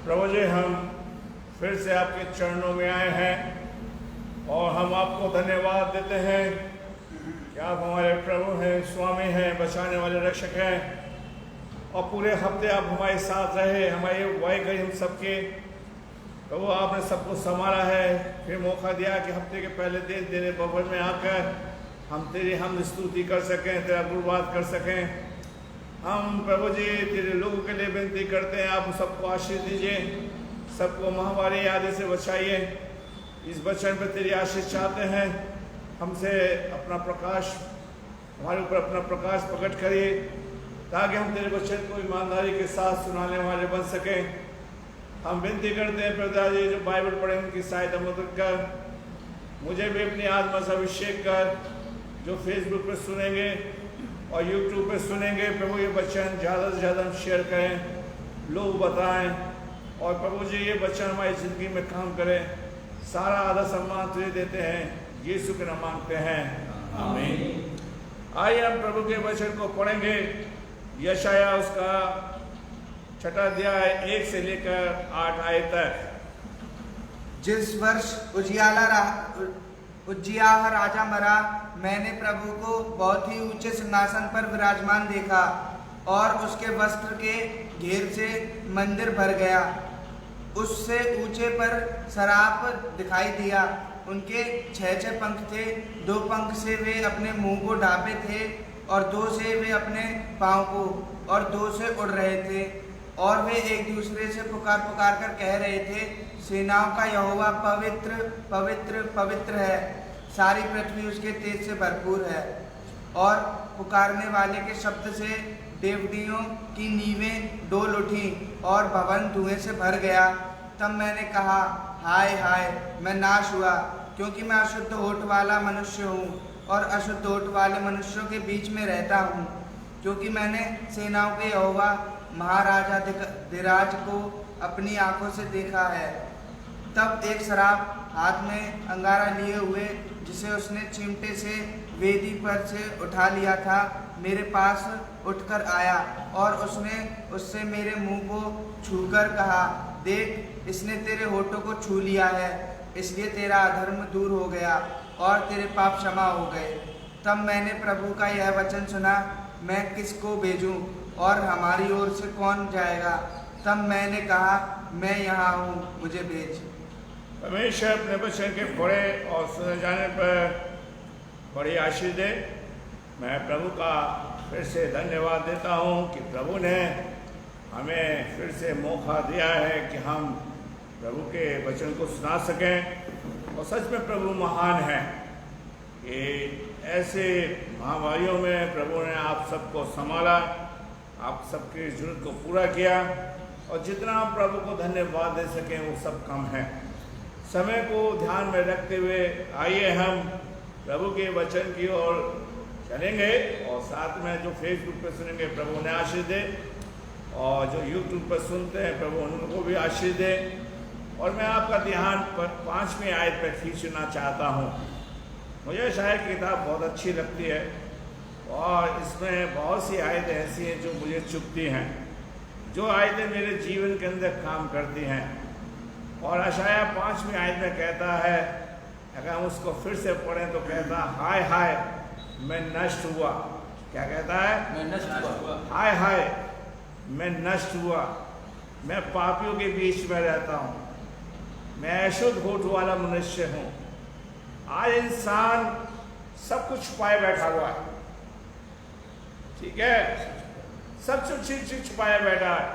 प्रभु जी, हम फिर से आपके चरणों में आए हैं और हम आपको धन्यवाद देते हैं कि आप हमारे प्रभु हैं, स्वामी हैं, बचाने वाले रक्षक हैं। और पूरे हफ्ते आप हमारे साथ रहे, हमारे वाई गई हम सबके प्रभु, आपने सबको संभाला है। फिर मौका दिया कि हफ्ते के पहले दिन तेरे भवन में आकर हम तेरी हम स्तुति कर सकें, तेरा गुणवाद कर सकें। हम प्रभु जी तेरे लोगों के लिए विनती करते हैं, आप सबको आशीष दीजिए, सबको महामारी आदि से बचाइए। इस वचन पर तेरी आशीष चाहते हैं, हमसे अपना प्रकाश, हमारे ऊपर अपना प्रकाश प्रकट करिए ताकि हम तेरे वचन को ईमानदारी के साथ सुनाने वाले बन सकें। हम विनती करते हैं प्रभु जी, जो बाइबल पढ़े उनकी सहायता मदद कर, मुझे भी अपनी आत्मा से अभिषेक कर। जो फेसबुक पर सुनेंगे और यूट्यूब पर सुनेंगे प्रभु, ये वचन ज़्यादा से ज़्यादा हम शेयर करें, लोग बताएं, और प्रभु जी ये वचन हमारी ज़िंदगी में काम करें। सारा आदर सम्मान तुझे देते हैं, यीशु के नाम मांगते हैं, आमीन। आइए हम प्रभु के वचन को पढ़ेंगे। यशाया उसका 6 अध्याय 1 से लेकर 8 आयत तक। जिस वर्ष उज्जियाह राजा मरा, मैंने प्रभु को बहुत ही ऊंचे सिंहासन पर विराजमान देखा और उसके वस्त्र के घेर से मंदिर भर गया। उससे ऊंचे पर सराप दिखाई दिया। उनके 6 पंख थे, 2 पंख से वे अपने मुंह को ढांपे थे और 2 से वे अपने पाँव को, और 2 से उड़ रहे थे। और वे एक दूसरे से पुकार पुकार कर कह रहे थे, सेनाओं का यहोवा पवित्र पवित्र पवित्र है, सारी पृथ्वी उसके तेज से भरपूर है। और पुकारने वाले के शब्द से देवदियों की नींवें डोल उठी और भवन धुएं से भर गया। तब मैंने कहा, हाय हाय, मैं नाश हुआ, क्योंकि मैं अशुद्ध होठ वाला मनुष्य हूँ और अशुद्ध होठ वाले मनुष्यों के बीच में रहता हूँ, क्योंकि मैंने सेनाओं के यहोवा महाराजा धीराज को अपनी आंखों से देखा है। तब एक शराब हाथ में अंगारा लिए हुए, जिसे उसने चिमटे से वेदी पर से उठा लिया था, मेरे पास उठकर आया और उसने उससे मेरे मुंह को छूकर कहा, देख, इसने तेरे होठों को छू लिया है, इसलिए तेरा अधर्म दूर हो गया और तेरे पाप क्षमा हो गए। तब मैंने प्रभु का यह वचन सुना, मैं किसको भेजूं और हमारी ओर से कौन जाएगा? तब मैंने कहा, मैं यहाँ हूँ, मुझे भेज। परमेश्वर अपने वचन के पढ़े और सुने जाने पर बड़ी आशीष दे। मैं प्रभु का फिर से धन्यवाद देता हूँ कि प्रभु ने हमें फिर से मौका दिया है कि हम प्रभु के वचन को सुना सकें। और सच में प्रभु महान है कि ऐसे महामारियों में प्रभु ने आप सबको संभाला, आप सबकी जरूरत को पूरा किया, और जितना हम प्रभु को धन्यवाद दे सकें वो सब कम है। समय को ध्यान में रखते हुए आइए हम प्रभु के वचन की ओर चलेंगे, और साथ में जो फेसबुक पर सुनेंगे प्रभु उन्हें आशीष दे, और जो यूट्यूब पर सुनते हैं प्रभु उनको भी आशीष दे। और मैं आपका ध्यान 5वीं आयत पर खींचना चाहता हूँ। मुझे शायद किताब बहुत अच्छी लगती है और इसमें बहुत सी आयतें ऐसी हैं जो मुझे चुभती हैं, जो आयतें मेरे जीवन के अंदर काम करती हैं। और यशाया 5वीं आयत में कहता है, अगर हम उसको फिर से पढ़ें तो कहता, हाय हाय, मैं नष्ट हुआ। क्या कहता है? मैं नष्ट हुआ। हाय हाय, मैं नष्ट हुआ, मैं पापियों के बीच में रहता हूँ, मैं अशुद्ध होठ वाला मनुष्य हूँ। आज इंसान सब कुछ पाए बैठा हुआ है, ठीक है, सब कुछ छुपाया बैठा है,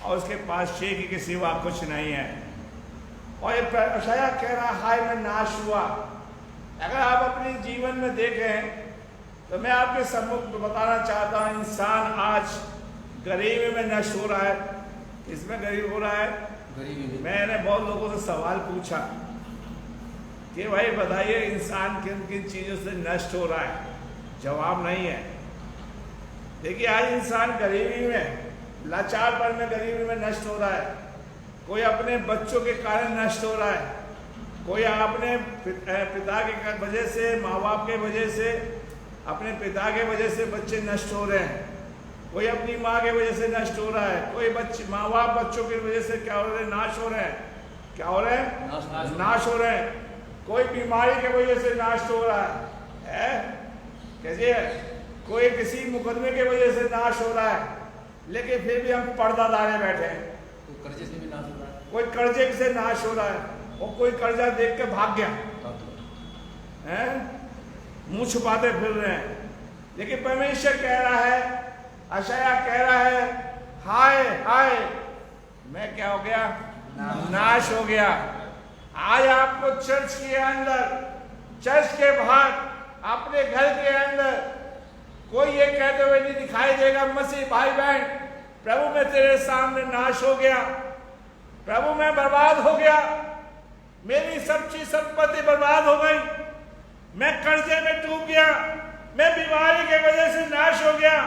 और उसके पास शेखी के सिवा कुछ नहीं है। और यशाया कह रहा, हाय मैं नाश हुआ। अगर आप अपने जीवन में देखें तो मैं आपके सम्मुख बताना चाहता हूँ, इंसान आज गरीबी में नष्ट हो रहा है। इसमें गरीब हो रहा है, गरीबी में। मैंने बहुत लोगों से सवाल पूछा कि भाई बताइए इंसान किन किन चीज़ों से नष्ट हो रहा है, जवाब नहीं है। देखिए आज इंसान गरीबी में, लाचारपन में, गरीबी में नष्ट हो रहा है। कोई अपने बच्चों के कारण नष्ट हो रहा है, कोई अपने पिता के वजह से, माँ बाप के वजह से, अपने पिता के वजह से बच्चे नष्ट हो रहे हैं। कोई अपनी माँ की वजह से नष्ट हो रहा है, कोई बच्चे माँ बाप बच्चों की वजह से क्या हो रहे हैं, नाश हो रहे हैं। क्या हो रहे हैं? नाश हो रहे हैं। कोई बीमारी की वजह से नाश हो रहा है, कैसे है? कोई किसी मुकदमे की वजह से नाश हो रहा है, लेकिन फिर भी हम पर्दा डाले बैठे हैं। तो कर्जे से भी नाश हो रहा है, कोई कर्जे से नाश हो रहा है, और कोई कर्जा देख के भाग गया है, मुंह छुपाते फिर रहे हैं। लेकिन परमेश्वर कह रहा है, अशाया कह रहा है, हाय हाय मैं क्या हो गया? नाश हो गया। आज आपको चर्च के अंदर, चर्च के बाहर, अपने घर के अंदर कोई ये कहते हुए नहीं दिखाई देगा, मसीह भाई बहन प्रभु मैं तेरे सामने नाश हो गया, प्रभु मैं बर्बाद हो गया, मेरी सब चीज संपत्ति बर्बाद हो गई, मैं कर्जे में डूब गया, मैं बीमारी की वजह से नाश हो गया,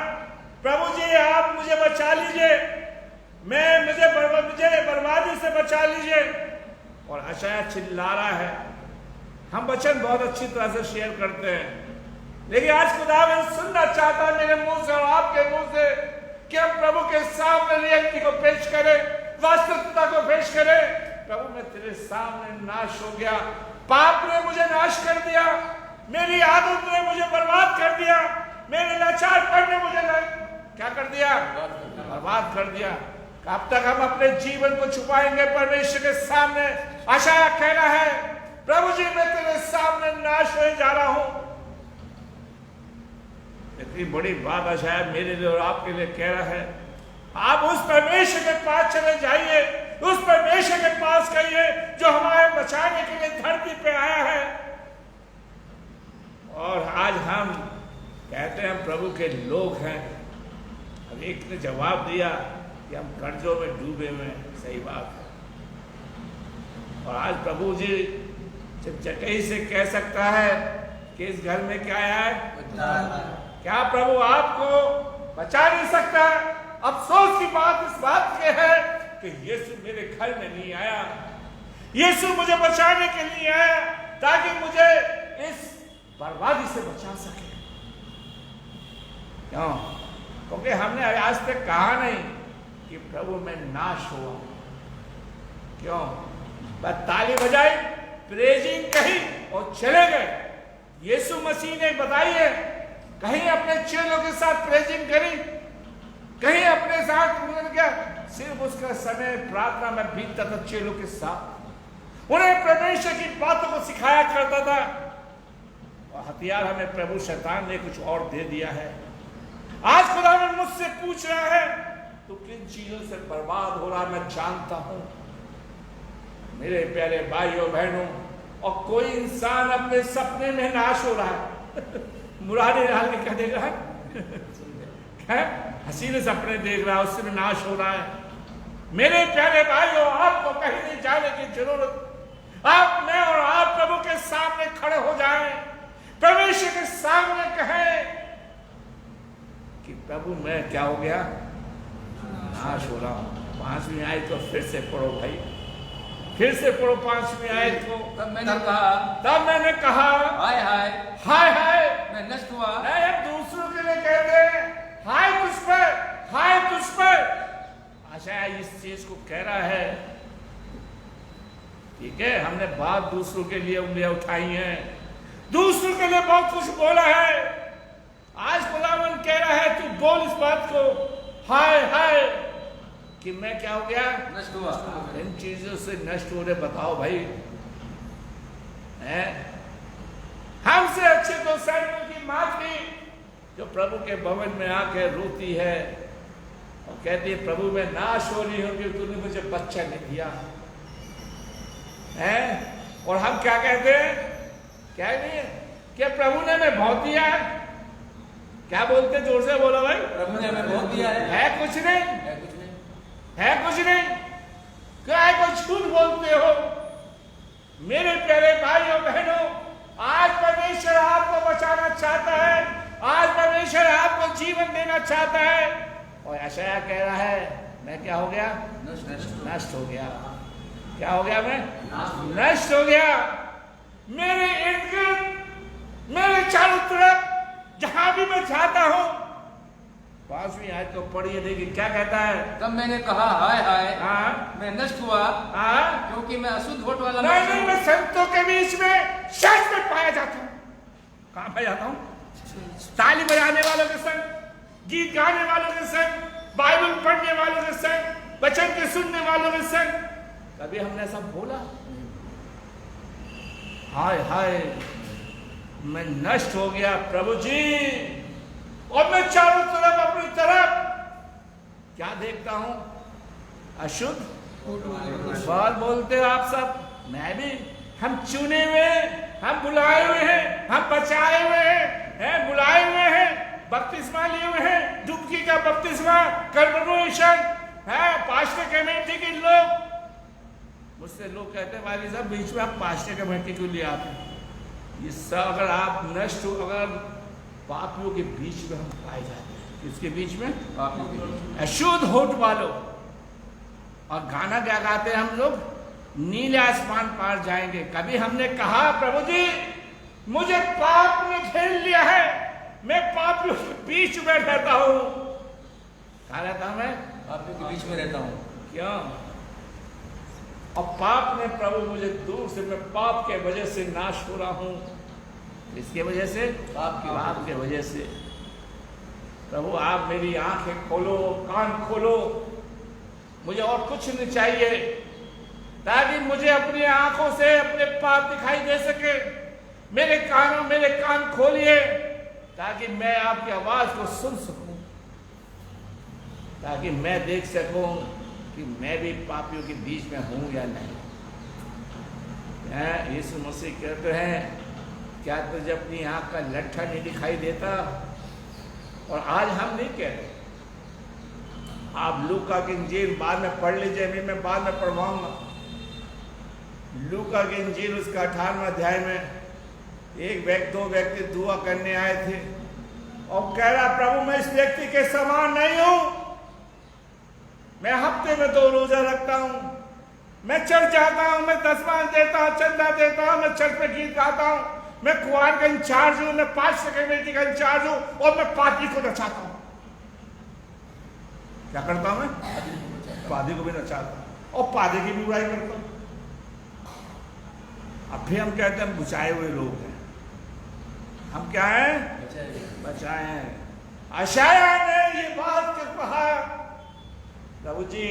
प्रभु जी आप मुझे बचा लीजिए, मुझे बर्बादी से बचा लीजिए। और अशाया चिल्ला रहा है। हम वचन बहुत अच्छी तरह से शेयर करते हैं, लेकिन आज खुदावंद सुनना चाहता है मेरे मुंह से और आपके मुंह से कि हम प्रभु के सामने रियलिटी को पेश करें, वास्तविकता को पेश करें। प्रभु मैं तेरे सामने नाश हो गया, पाप ने मुझे नाश कर दिया, मेरी आदत ने मुझे बर्बाद कर दिया, मेरे लाचारपन ने मुझे क्या कर दिया? बर्बाद कर दिया। कब तक हम अपने जीवन को छुपाएंगे परमेश्वर के सामने? अशाया कहना है, प्रभु जी मैं तेरे सामने नाश होने जा रहा हूं। इतनी बड़ी बात अशाया मेरे लिए और आपके लिए कह रहा है। आप उस परमेश्वर के पास चले जाइए, उस परमेश्वर के पास कहिए जो हमारे बचाने के लिए धरती पे आया है। और आज हम कहते हैं हम प्रभु के लोग हैं। अब एक ने जवाब दिया कि हम कर्जों में डूबे हुए हैं, सही बात है। और आज प्रभु जी जब जगह से कह सकता है कि इस घर में क्या आया है, क्या प्रभु आपको बचा नहीं सकता? अफसोस की बात इस बात की है कि यीशु मेरे घर में नहीं आया, यीशु मुझे बचाने के लिए आया ताकि मुझे इस बर्बादी से बचा सके। क्यों? क्योंकि हमने आज तक कहा नहीं कि प्रभु मैं नाश हुआ। क्यों? बस ताली बजाई, प्रेजिंग कही और चले गए। यीशु मसीह ने बताई है, कहीं अपने चेलों के साथ प्रेजिंग करी, कहीं अपने साथ क्या सिर्फ उसका समय प्रार्थना में बीतता था चेलों के साथ, उन्हें परमेश्वर की बातों को सिखाया करता था। और हथियार हमें प्रभु शैतान ने कुछ और दे दिया है। आज खुदावंद मुझसे पूछ रहा है तू किन चीजों से बर्बाद हो रहा है? मैं जानता हूं मेरे प्यारे भाइयों बहनों। और कोई इंसान अपने सपने में नाश हो रहा है मुरारी लाल ने क्या देख रहा है? हसीने सपने देख रहा है, उससे नाश हो रहा है। मेरे प्यारे भाइयों, आपको कहीं नहीं जाने की जरूरत। आप, मैं और आप प्रभु के सामने खड़े हो जाएं, परमेश्वर के सामने कहें कि प्रभु मैं क्या हो गया? नाश हो रहा हूं। 5वीं आयत को फिर से पढ़ो भाई, फिर से पढ़ो 5वीं आयत को। तब मैंने कहा हाय हाय हाय हाय मैं नष्ट हुआ। नहीं, हम दूसरों के लिए कहते हैं हाय तुझ पर, हाय तुझ पर। आशा इस चीज को कह रहा है। ठीक है, हमने बात दूसरों के लिए उंगलियां उठाई हैं, दूसरों के लिए बहुत कुछ बोला है। आज खुदावंद कह रहा है तू बोल इस बात को, हाय हाय कि मैं क्या हो गया? नष्ट हुआ। इन चीजों से नष्ट हो रहे। बताओ भाई, हैं? हमसे अच्छे तो सैनिकों की माँ थी जो प्रभु के भवन में आकर रोती है और कहती है प्रभु मैं नाश हो रही हूं क्योंकि तूने मुझे बच्चा नहीं दिया है। और हम क्या कहते हैं? क्या नहीं है कि प्रभु ने हमें बहुत दिया है। क्या बोलते? जोर से बोलो भाई। प्रभु ने हमें बहुत दिया है। है कुछ नहीं, है कुछ नहीं, है कुछ नहीं। क्या है? कुछ झूठ बोलते हो। मेरे प्यारे भाइयों बहनों, आज परमेश्वर आपको बचाना चाहता है, आज परमेश्वर आपको जीवन देना चाहता है। और यशायाह कह रहा है मैं क्या हो गया? नष्ट हो गया। क्या हो गया? मैं नष्ट हो गया। मेरे इर्द गिर्द, मेरे चारों तरफ जहां भी मैं जाता हूं, 5वीं आयत को पढ़िए, देखिए क्या कहता है। तब मैंने कहा हाय हाय, हाँ मैं नष्ट हुआ हाँ, क्योंकि मैं अशुद्ध होठ वाला नहीं मनुष्य नहीं, हूँ। मैं संतों के बीच में सच में पाया जाता हूँ। कहाँ पाया जाता हूँ? ताली बजाने वालों के संग, गीत गाने वालों के संग, बाइबल पढ़ने वालों के संग, वचन के सुनने वालों के संग। कभी हमने ऐसा बोला? हाय हाय, मैं नष्ट हो गया प्रभु जी, और मैं चारों तरफ अपनी तरफ क्या देखता हूं? अशुद्ध बाल बोलते हो आप सब, मैं भी। हम चुने हुए, हम बुलाए हुए हैं, हम बचाए हुए हैं, बुलाए हुए हैं, बपतिस्मा लिए हुए हैं, डुबकी का बपतिस्मा, कन्वर्सेशन है, पास्टर कमेटी के लोग। मुझसे लोग कहते हैं भाई साहब बीच में आप पास्टर कमेटी क्यों लिए आते हैं? ये सब अगर आप नष्ट हो, अगर पापियों के बीच में हम पाए जाते हैं। किसके बीच में? पापियों के बीच में। अशुद्ध होठ वालों। और गाना क्या गाते हैं हम लोग? नीले आसमान पार जाएंगे। कभी हमने कहा प्रभु जी मुझे पाप ने घेर लिया है, मैं पापियों के बीच में रहता हूं। कहाँ रहता हूं मैं? पापियों के बीच में रहता हूँ। क्यों? और पाप ने प्रभु मुझे दूर से, मैं पाप के वजह से नाश हो रहा हूं। इसके वजह से, पाप के वजह से। प्रभु आप मेरी आंखें खोलो, कान खोलो, मुझे और कुछ नहीं चाहिए, ताकि मुझे अपनी आंखों से अपने पाप दिखाई दे सके। मेरे कान खोलिए, ताकि मैं आपकी आवाज को सुन सकूं, ताकि मैं देख सकूं कि मैं भी पापियों के बीच में हूं या नहीं। यीशु मसीह कहते हैं, क्या तुझे अपनी आंख का लट्ठा नहीं दिखाई देता? और आज हम नहीं कहते। आप लूका की इंजील बाद में पढ़ लीजिए, अभी मैं बाद में पढ़वाऊंगा। लूका की इंजील उसका 18वां अध्याय में दो व्यक्ति दुआ करने आए थे, और कह रहा प्रभु मैं इस व्यक्ति के समान नहीं हूं, मैं हफ्ते में 2 रोजा रखता हूं, मैं चर्च जाता हूं, मैं दसवां देता हूं, चंदा देता हूं, मैं चर्च में गीत गाता हूं, मैं कुआर का इंचार्ज हूं, मैं पास्टर कमेटी का इंचार्ज हूं, और मैं पार्टी को नचाता हूं। क्या करता हूं मैं? पादी को भी नचाता हूं, और पादी की भी बुराई करता हूं। अब फिर हम कहते हैं हम बचाए हुए लोग हैं। हम क्या हैं? बचाए हैं। अशाया ने ये बात कहा, प्रभु जी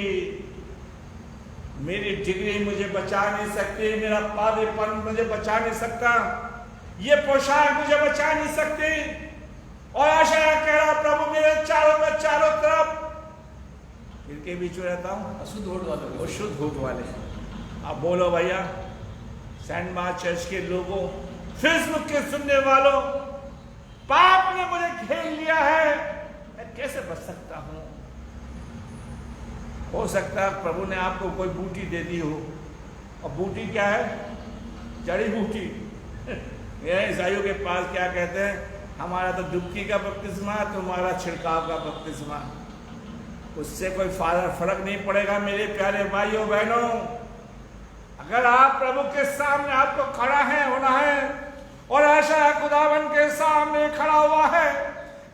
मेरी डिग्री मुझे बचा नहीं सकती, मेरा पादेपन मुझे बचा नहीं सकता, ये पोशाक मुझे बचा नहीं सकती। और आशा कह रहा प्रभु मेरे चारों तरफ इनके बीच में रहता हूं, अशुद्ध होठ वाले। अशुद्ध होठ वाले। अब बोलो भैया, सेंट मार्क चर्च के लोगों, फेसबुक के सुनने वालों, पाप ने मुझे घेर लिया है, मैं कैसे बच सकता हूं? हो सकता है प्रभु ने आपको कोई बूटी दे दी हो, और बूटी क्या है? जड़ी बूटी। ईसाइयों के पास क्या कहते हैं? हमारा तो डुबकी का बपतिस्मा, तुम्हारा छिड़काव का बपतिस्मा, उससे कोई फर्क नहीं पड़ेगा। मेरे प्यारे भाइयों बहनों, अगर आप प्रभु के सामने आपको खड़ा होना है, और आशा खुदावन के सामने खड़ा हुआ है,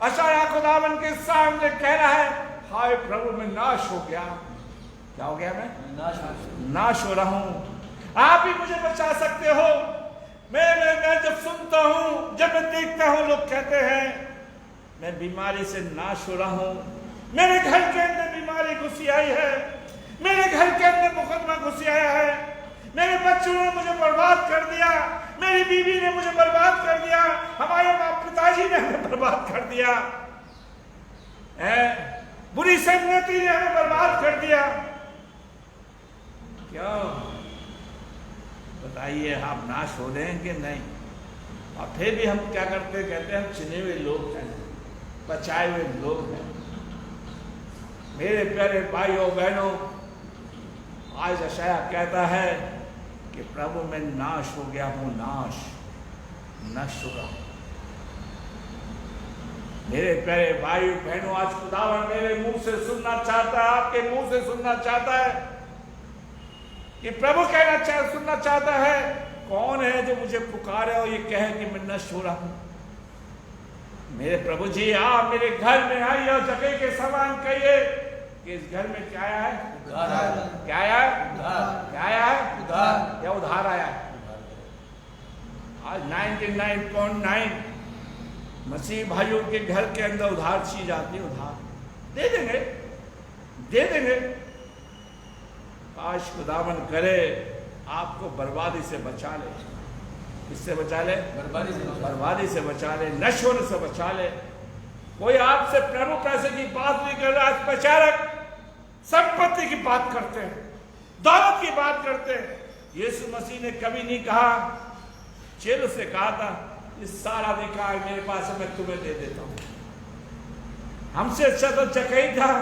आशा खुदावन के सामने कह रहा है हाय प्रभु मैं नाश हो गया। क्या हो गया? मैं नाश हो रहा हूं, आप ही मुझे बचा सकते हो। मैं जब सुनता हूं, जब मैं देखता हूं, लोग कहते हैं मैं बीमारी से नाश हो रहा हूं, मेरे घर के अंदर बीमारी घुसी आई है, मेरे घर के अंदर मुकदमा घुसी आया है, मेरे बच्चों ने मुझे बर्बाद कर दिया, मेरी बीवी ने मुझे बर्बाद कर दिया, हमारे पिताजी ने हमें बर्बाद कर दिया, बुरी संगति ने हमें बर्बाद कर दिया। क्यों बताइए? आप नाश हो रहे हैं कि नहीं? और फिर भी हम क्या करते हैं? कहते हैं हम चुने हुए लोग हैं, बचाए हुए लोग हैं। मेरे प्यारे भाइयों बहनों, आज यशायाह कहता है कि प्रभु मैं नाश हो गया हूं, नष्ट हो रहा हूं। मेरे प्यारे भाइयों बहनों, आज खुदावन मेरे मुंह से सुनना चाहता है, आपके मुंह से सुनना चाहता है कि प्रभु सुनना चाहता है, कौन है जो मुझे पुकारे और ये कहे कि मैं नष्ट हो रहा हूं, मेरे प्रभु जी आप मेरे घर में आइए और जगह के समान कहिए कि इस घर में क्या आया है? क्या आया है? क्या आया है? या उधार आया है? आज 99.9 मसीह भाइयों के घर के अंदर उधार चीज आती है। उधार दे देंगे, दे देंगे। काश खुदावन करे आपको बर्बादी से बचा ले। किससे बचा ले? बर्बादी से बचा ले, नष्ट होने से बचा ले। कोई आपसे प्रभु पैसे की बात नहीं कर रहा, आज प्रचारक संपत्ति की बात करते हैं, दौलत की बात करते हैं। यीशु मसीह ने कभी नहीं कहा, चेलों से कहा था ये सारा अधिकार मेरे पास है, मैं तुम्हें दे देता हूं। हमसे अच्छा तो जकई था,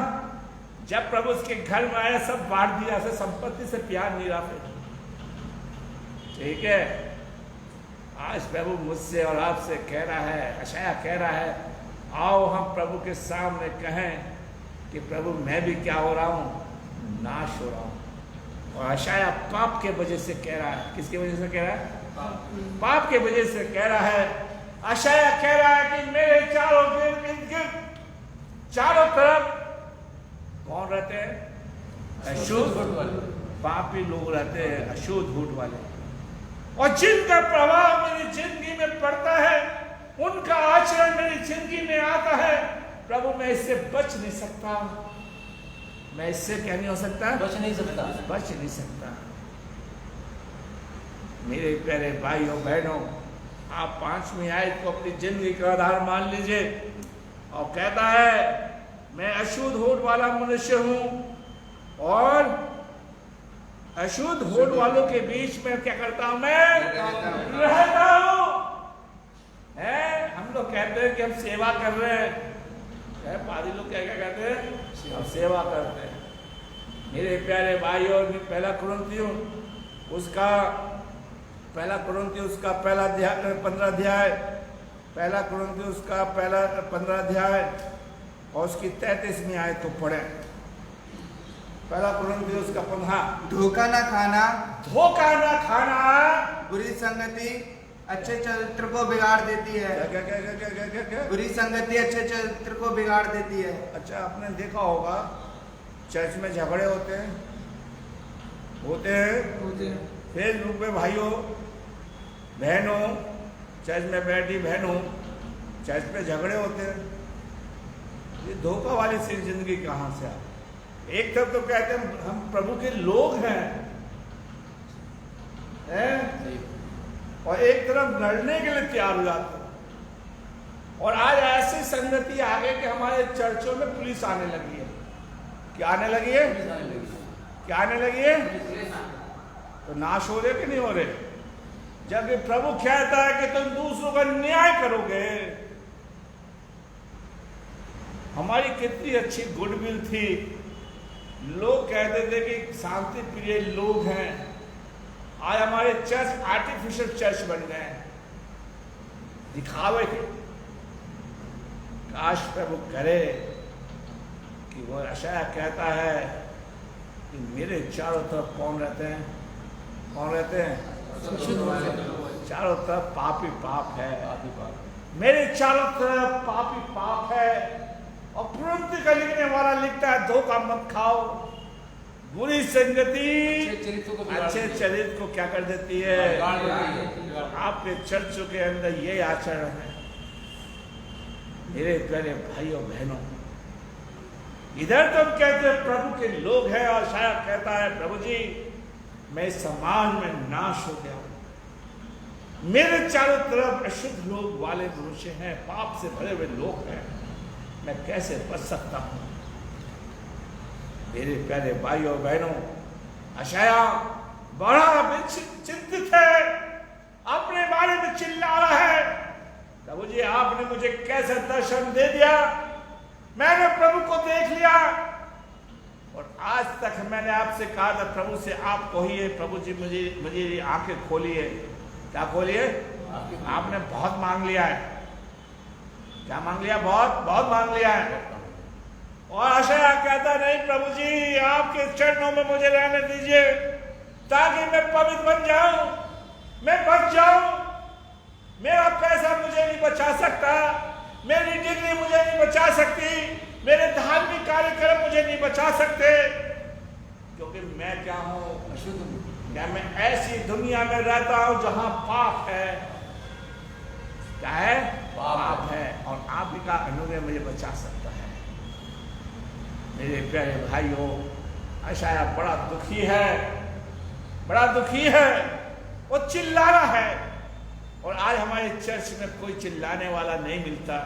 जब प्रभु उसके घर में आया सब बांट दिया, से संपत्ति से प्यार नहीं रहा। ठीक है, आज प्रभु मुझसे और आपसे कह रहा है, अशाया कह रहा है, आओ हम प्रभु के सामने कहें कि प्रभु मैं भी क्या हो रहा हूं? नाश हो रहा हूं। और अशाया पाप के वजह से कह रहा है। किसकी वजह से कह रहा है? पाप के वजह से कह रहा है। अशाया कह रहा है कि मेरे चारों चारों तरफ कौन रहते हैं? अशुद्ध पापी लोग रहते हैं, अशुद्ध झूठ वाले। और जिनका प्रभाव मेरी जिंदगी में पड़ता है, उनका आचरण मेरी जिंदगी में आता है। प्रभु मैं इससे बच नहीं सकता, मैं इससे क्या नहीं हो सकता? बच नहीं सकता, बच नहीं सकता। मेरे प्यारे भाइयों बहनों, आप 5वीं आयत को अपनी जिंदगी का आधार मान लीजिए। और कहता है मैं अशुद्ध होठ वाला मनुष्य हूं और अशुद्ध होठ वालों के बीच में क्या करता हूं? मैं रहता हूं। हम लोग कहते हैं कि हम सेवा कर रहे हैं, पादी लोग क्या क्या कहते हैं? हम सेवा करते हैं। मेरे प्यारे भाइयों, पहला कुरिन्थियों उसका पहला 15 अध्याय, पहला कुरिन्थियों उसका पहला 15 अध्याय और उसकी 33वीं आयत को पढ़े। पहला कुरिन्थियों उसका 15। धोखा ना खाना, धोखा ना खाना, बुरी संगति अच्छे चरित्र को बिगाड़ देती है। क्या क्या क्या क्या क्या क्या क्या? बुरी संगति अच्छे चरित्र को बिगाड़ देती है। अच्छा, आपने देखा होगा चर्च में झगड़े होते हैं। फेसबुक पे भाइयों बहनों, चर्च में बैठी बहनों, चर्च में झगड़े होते हैं। ये धोखा वाली सी जिंदगी कहाँ से आ? एक तरफ तो कहते हैं हम प्रभु के लोग हैं, और एक तरफ लड़ने के लिए तैयार हो जाते हैं। और आज ऐसी संगति आ गई कि हमारे चर्चों में पुलिस आने लगी है। क्या आने लगी है? क्या आने लगी है? तो नाश हो रहे कि नहीं हो रहे? जब ये प्रभु कहता है कि तुम दूसरों का न्याय करोगे। हमारी कितनी अच्छी गुडविल थी, लोग कहते थे कि शांति प्रिय लोग हैं। आज हमारे चर्च आर्टिफिशियल चर्च बन गए हैं, दिखावे के। काश प्रभु करे कि वो अशाया कहता है कि मेरे चारों तरफ कौन रहते हैं? कौन रहते हैं? चारों तरफ पापी पाप है। मेरे चारों तरफ पापी पाप है। और कुरिन्थियों का लिखने वाला लिखता है धोखा मत खाओ, बुरी संगति अच्छे चरित्र को क्या कर देती है? आपके चर्चों के अंदर ये आचरण है। मेरे प्यारे भाइयों बहनों, इधर तो हम कहते हैं प्रभु के लोग हैं, और शायद कहता है प्रभु जी मैं इस समाज में नाश हो गया हूं। मेरे चारों तरफ अशुद्ध लोग वाले मनुष्य हैं, पाप से भरे हुए लोग हैं, मैं कैसे बच सकता हूं? मेरे प्यारे भाइयों बहनों, अशाया बड़ा चिंतित है, अपने बारे में चिल्ला रहा है। प्रभु जी आपने मुझे कैसे दर्शन दे दिया, मैंने प्रभु को देख लिया। और आज तक मैंने आपसे कहा था प्रभु से आप कहिए प्रभु जी मुझे आंखें खोलिए। क्या खोलिए? आपने बहुत मांग लिया है। क्या मांग लिया? बहुत मांग लिया है। और आशा कहता नहीं प्रभु जी आपके चरणों में मुझे रहने दीजिए, ताकि मैं पवित्र बन जाऊं, मैं बच जाऊं। मेरा पैसा मुझे नहीं बचा सकता, मेरी डिग्री मुझे नहीं बचा सकती, मेरे धार्मिक कार्यक्रम मुझे नहीं बचा सकते, क्योंकि मैं क्या हूं? अशुद्ध हूँ। क्या मैं ऐसी दुनिया में रहता हूं जहां पाप है? क्या है? पाप है। और आप ही का अनुग्रह मुझे बचा सकता है। मेरे प्यारे भाइयों, यशायाह बड़ा दुखी है, बड़ा दुखी है, वो चिल्ला रहा है। और आज हमारे चर्च में कोई चिल्लाने वाला नहीं मिलता।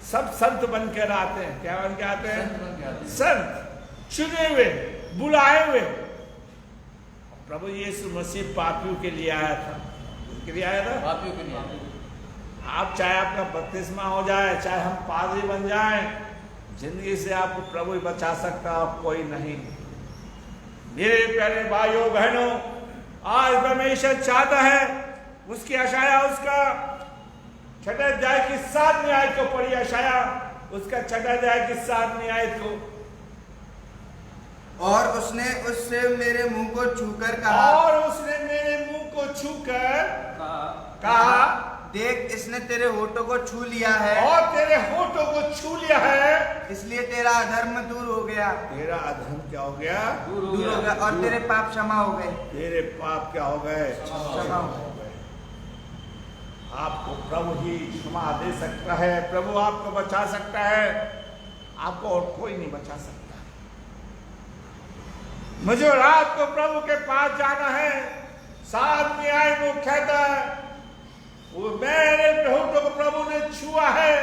सब संत बन कर आते हैं। क्या बन के आते हैं? संत बन के आते हैं। संत, चुने हुए, बुलाए हुए। प्रभु यीशु मसीह पापियों के लिए आया था। किसके लिए आया था? पापियों के लिए। आप चाहे आपका बपतिस्मा हो जाए, चाहे हम पादरी बन जाएं, जिंदगी से आपको प्रभु ही बचा सकता और कोई नहीं। मेरे प्यारे भाइयों बहनों, आज परमेश्वर चाहता है, उसकी यशायाह उसका 6 अध्याय की 7वीं आयत को पढ़ी। यशायाह उसका 6 अध्याय की 7वीं आयत को। और उसने उससे मेरे मुंह को छूकर कहा, और उसने मेरे मुंह को छूकर कहा, देख इसने तेरे होठों को छू लिया है, और तेरे होठों को छू लिया है, इसलिए तेरा अधर्म दूर हो गया। तेरा अधर्म क्या हो गया? दूर हो दूर हो गया, और तेरे पाप क्षमा हो गए। तेरे पाप क्या हो गए? क्षमा हो गए। आपको प्रभु ही क्षमा दे सकता है, प्रभु आपको बचा सकता है, आपको और कोई नहीं बचा सकता। मुझे रात को प्रभु के पास जाना है। 7वीं आयत में कहता है, वो मेरे होठों को प्रभु ने छुआ है,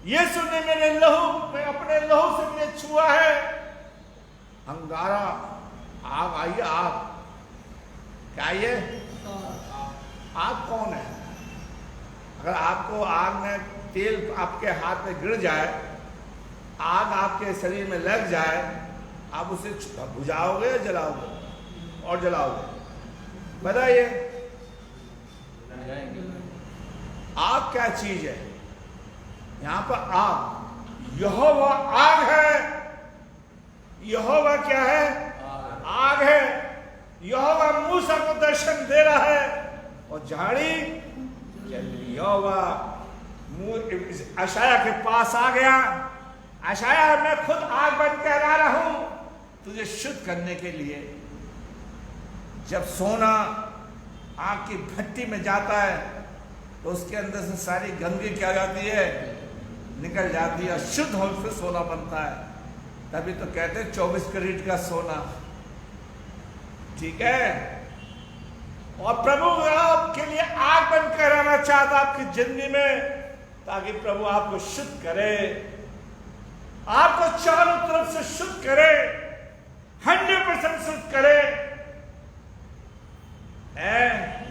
यीशु ने मेरे लहू में अपने लहू से मुझे छुआ है। अंगारा, आग आई, आग। क्या ये आग कौन है? अगर आपको आग में तेल आपके हाथ में गिर जाए, आग आपके शरीर में लग जाए, आप उसे बुझाओगे या जलाओगे? और जलाओगे? बताइए, आग क्या चीज है? यहां पर आग, यहोवा आग है। यहोवा क्या है? आग है। यहोवा मूसा को दर्शन दे रहा है और झाड़ी जल रही। यहोवा यशायाह के पास आ गया। यशायाह, मैं खुद आग बन कर आ रहा हूं तुझे शुद्ध करने के लिए। जब सोना आग की भट्टी में जाता है तो उसके अंदर से सारी गंदगी क्या हो जाती है? निकल जाती है, शुद्ध हो फिर सोना बनता है। तभी तो कहते हैं 24 कैरेट का सोना। ठीक है? और प्रभु आपके लिए आग बनकर आना चाहता आपकी जिंदगी में, ताकि प्रभु आपको शुद्ध करे, आपको चारों तरफ से शुद्ध करे, 100% शुद्ध करे।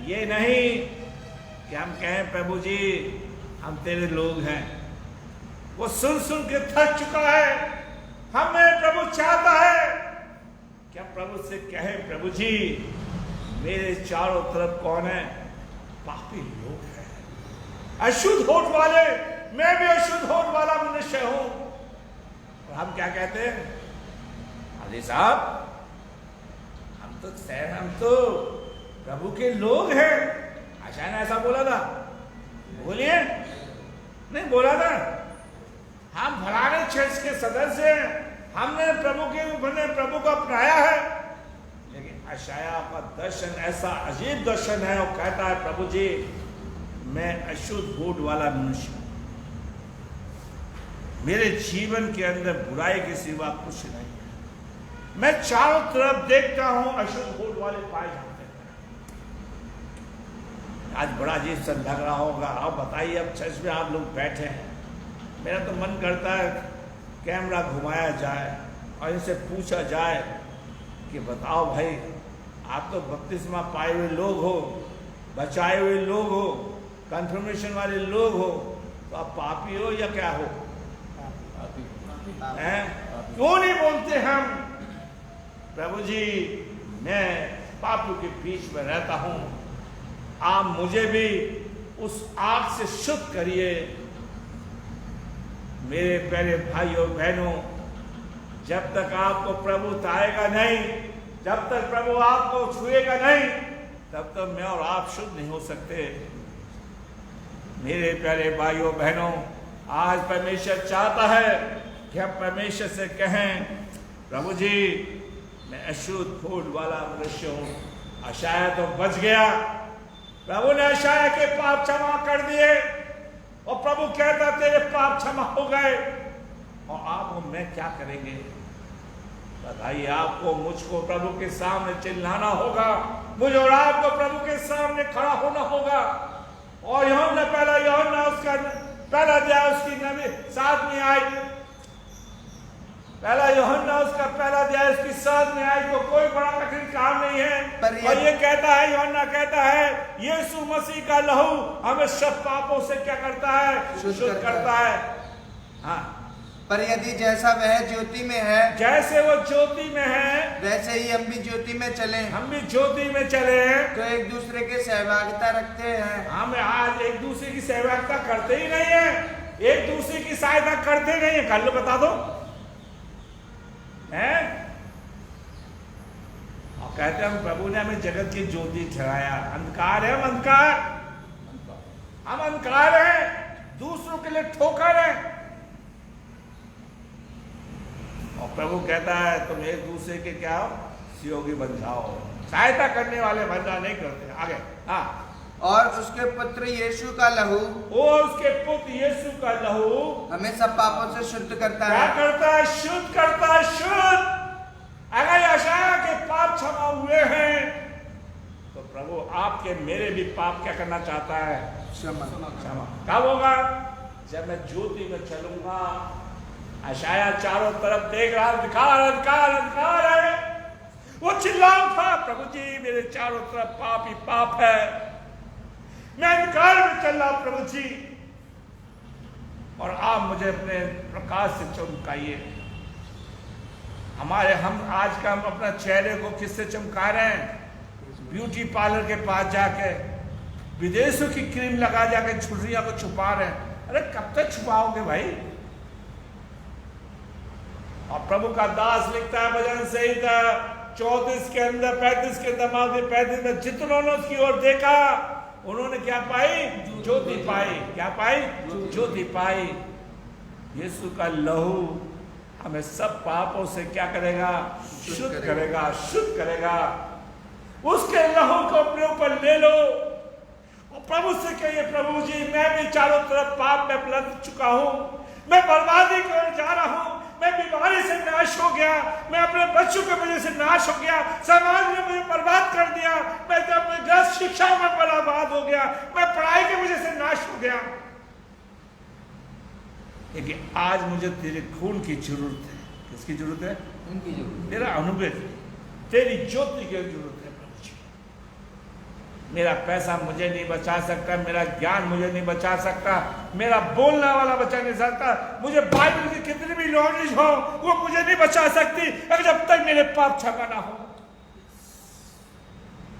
ये नहीं कि हम कहें प्रभु जी हम तेरे लोग हैं। वो सुन सुन के थक चुका है। हमें प्रभु चाहता है कि हम प्रभु से कहें, प्रभु जी मेरे चारों तरफ कौन है? पापी लोग हैं, अशुद्ध होठ वाले। मैं भी अशुद्ध होठ वाला मनुष्य हूं। और हम क्या कहते हैं? अली साहब, हम तो प्रभु के लोग हैं। आशा ने ऐसा बोला था? बोलिए, नहीं बोला था। हम फलाने चर्च के सदस्य हैं, हमने प्रभु को अपनाया है। लेकिन यशायाह का दर्शन ऐसा अजीब दर्शन है। वो कहता है, प्रभु जी मैं अशुद्ध होठ वाला मनुष्य हूं, मेरे जीवन के अंदर बुराई के सिवा कुछ नहीं है। मैं चारों तरफ देखता हूं, अशुद्ध होठ वाले पाए जाते हैं। आज बड़ा अजीब सा लग रहा होगा। आप बताइए, अब चर्च में आप लोग बैठे हैं, मेरा तो मन करता है कैमरा घुमाया जाए और इनसे पूछा जाए कि बताओ भाई, आप तो बपतिस्मा पाए हुए लोग हो, बचाए हुए लोग हो, कंफर्मेशन वाले लोग हो, तो आप पापी हो या क्या हो? क्यों नहीं बोलते हम, प्रभु जी मैं पापों के बीच में रहता हूं, आप मुझे भी उस आग से शुद्ध करिए। मेरे प्यारे भाइयों बहनों, जब तक आपको प्रभु ताएगा नहीं, जब तक प्रभु आपको छुएगा नहीं, तब तक मैं और आप शुद्ध नहीं हो सकते। मेरे प्यारे भाइयों बहनों, आज परमेश्वर चाहता है कि हम परमेश्वर से कहें, प्रभु जी मैं अशुद्ध फूल वाला मनुष्य हूं। अशाया तो बच गया, प्रभु ने अशाया के पाप क्षमा कर दिए और प्रभु कहता तेरे पाप क्षमा हो गए। और आप मैं क्या करेंगे? बताइए, आपको मुझको प्रभु के सामने चिल्लाना होगा, मुझे और आपको प्रभु के सामने खड़ा होना होगा। और यूहन्ना उसका पहला अध्याय उसकी 7वीं आयत, पहला यूहन्ना उसका पहला अध्याय उसकी 7वीं आयत को कोई बड़ा कठिन काम नहीं है। और ये कहता है, यूहन्ना कहता है, यीशु मसीह का लहू हमें सब पापों से क्या करता है? शुद्ध करता है। हाँ, पर यदि जैसा वह ज्योति में है, जैसे वो ज्योति में है, वैसे ही हम भी ज्योति में चले, हम भी ज्योति में चले, तो एक दूसरे के सहभागिता रखते हैं। हम आज एक दूसरे की सहभागिता करते ही नहीं है, एक दूसरे की सहायता करते नहीं है। कर लो, बता दो हैं? और कहते हम प्रभु ने हमें जगत की ज्योति ठहराया। अंधकार है, हम अंधकार हैं, दूसरों के लिए ठोकर है। और प्रभु कहता है तुम एक दूसरे के क्या हो? सहयोगी बन जाओ, सहायता करने वाले बन जाओ। नहीं करते। आगे। हाँ, और उसके पुत्र यीशु का लहू, और उसके पुत्र यीशु का लहू हमें सब पापों से शुद्ध करता क्या है। करता है? शुद्ध करता है। शुद्ध। अगर यशाया के पाप क्षमा हुए हैं तो प्रभु आपके मेरे भी पाप क्या करना चाहता है? क्षमा। कब होगा? जब मैं ज्योति में चलूंगा। यशाया चारों तरफ देख रहा, अंधकार है। वो चिल्लाऊं था, प्रभु जी मेरे चारों तरफ पाप ही पाप है, मैं अंधकार में चल रहा प्रभु जी, और आप मुझे अपने प्रकाश से चमकाइए। हम आज का हम अपना चेहरे को किससे चमका रहे हैं? ब्यूटी पार्लर के पास जाके विदेशों की क्रीम लगा जाके झुर्रियां को छुपा रहे हैं। अरे कब तक छुपाओगे भाई? और प्रभु का दास लिखता है भजन संहिता 34 के अंदर 35 के अंदर 35 में, जितनों ने उसकी ओर देखा उन्होंने क्या पाई? ज्योति पाई। क्या पाई? ज्योति पाई। यीशु का लहू हमें सब पापों से क्या करेगा? शुद्ध करेगा, शुद्ध करेगा। उसके लहू को अपने ऊपर ले लो और प्रभु से कहिए, प्रभु जी मैं भी चारों तरफ पाप में लग चुका हूं, मैं बर्बादी की ओर जा रहा हूं, मैं बीमारी से नाश हो गया, मैं अपने बच्चों की वजह से नाश हो गया, समाज ने मुझे बर्बाद कर दिया, मैं अपने गलत शिक्षा में बर्बाद हो गया, मैं पढ़ाई की वजह से नाश हो गया। लेकिन आज मुझे तेरे खून की जरूरत है। किसकी जरूरत है? उनकी जरूरत। तेरा अनुभव, तेरी ज्योति की जरूरत है प्रभु जी। मेरा पैसा मुझे नहीं बचा सकता, मेरा ज्ञान मुझे नहीं बचा सकता, मेरा बोलना वाला बचा नहीं सकता, मुझे बाइबल की कितनी भी नॉलेज हो वो मुझे नहीं बचा सकती अगर जब तक मेरे पाप क्षमा ना हो।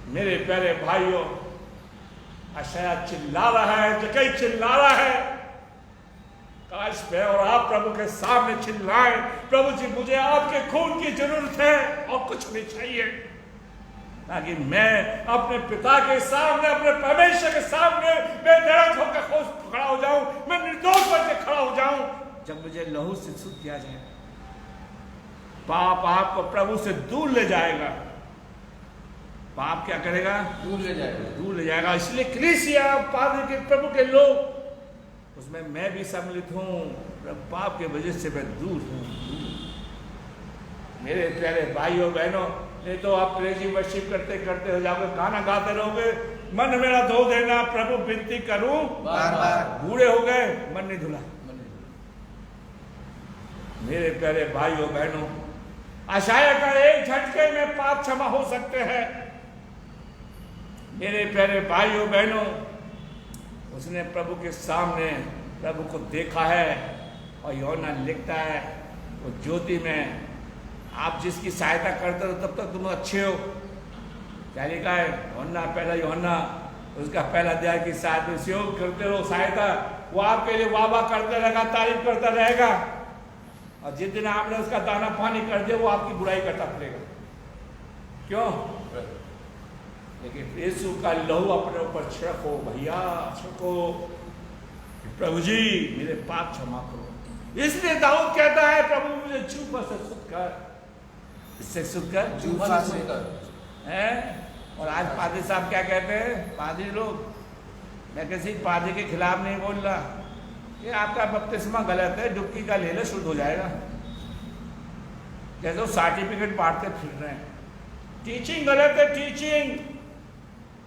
मेरे प्यारे भाइयों, यशाया चिल्ला रहा है, जकई चिल्ला रहा है, काश मैं और आप प्रभु के सामने चिल्लाएं, प्रभु जी मुझे आपके खून की जरूरत है और कुछ नहीं चाहिए, ताकि मैं अपने पिता के सामने, अपने परमेश्वर के सामने बेदर्द होकर खड़ा हो जाऊं, मैं निर्दोष बनकर खड़ा हो जाऊं। जब मुझे लहू से शुद्ध किया जाए, पाप आपको प्रभु से दूर ले जाएगा। पाप क्या करेगा? दूर ले जाएगा, दूर ले जाएगा। इसलिए कलीसिया पादरी के प्रभु के लोग, उसमें मैं भी सम्मिलित हूं, पाप के वजह से मैं दूर हूं। मेरे प्यारे भाइयों बहनों, नहीं तो आप प्रेजी वर्शिप करते करते हो जाओगे, गाना गाते रहोगे, मन मेरा धो देना प्रभु विनती करूं बार बार। बूढ़े हो गए, मन नहीं धुला। मेरे प्यारे भाइयों बहनों, यशाया का एक झटके में पाप क्षमा हो सकते हैं। मेरे प्यारे भाइयों बहनों, उसने प्रभु के सामने प्रभु को देखा है, और यूहन्ना लिखता है वो ज्योति में आप जिसकी सहायता करते हो तब तक तुम अच्छे हो। क्या लिखा है? यूहन्ना उसका पहला अध्याय की सहायता सहयोग करते रहो, सहायता, वो आपके लिए वाह वाह करते रहेगा, तारीफ करता रहेगा, और जिस दिन आपने उसका दाना पानी कर दिया वो आपकी बुराई करता फिरेगा। क्यों? लेकिन यीशु का लहू अपने ऊपर छिड़को भैया, छिड़को। प्रभु जी मेरे पाप क्षमा करो। इसलिए दाऊद कहता है प्रभु मुझे जूफा से शुद्ध कर, इससे शुद्ध कर, जूफा से शुद्ध कर। है। और आज पादरी साहब क्या कहते हैं, पादरी लोग, मैं किसी पादरी के खिलाफ नहीं बोल रहा, ये आपका बपतिस्मा गलत है, डुबकी का ले लो शुद्ध हो जाएगा। जैसे वो सर्टिफिकेट बांटते फिर रहे हैं, टीचिंग गलत है, टीचिंग।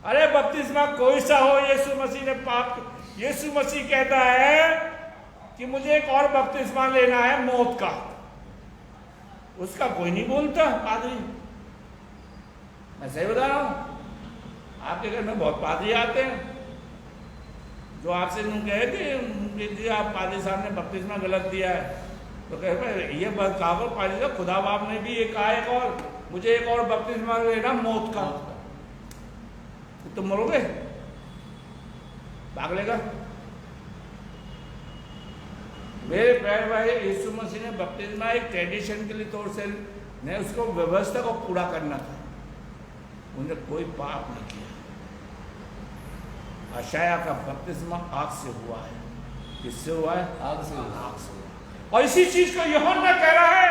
अरे बपतिस्मा कोई सा हो, यीशु मसीह ने पाप, यीशु मसीह कहता है कि मुझे एक और बपतिस्मा लेना है मौत का, उसका कोई नहीं बोलता पादरी। मैं सही बता रहा हूं, आपके घर में बहुत पादरी आते हैं जो आपसे यूं कहे कि आप पादरी साहब ने बपतिस्मा गलत दिया है, तो कहे ये बात कहा पादरी साहब, खुदा बाप ने भी ये कहा एक और, मुझे एक और बपतिस्मा लेना मौत का, तो तुम मरोगे, भाग लेगा। मेरे प्यारे भाई, यीशु मसीह ने बपतिस्मा एक ट्रेडिशन के लिए तौर से नहीं, उसको व्यवस्था को पूरा करना था, उन्हें कोई पाप नहीं किया। अशाया का बपतिस्मा आग से हुआ है, किससे हुआ है, आग से हुआ। आग से हुआ। और इसी चीज को यूहन्ना कह रहा है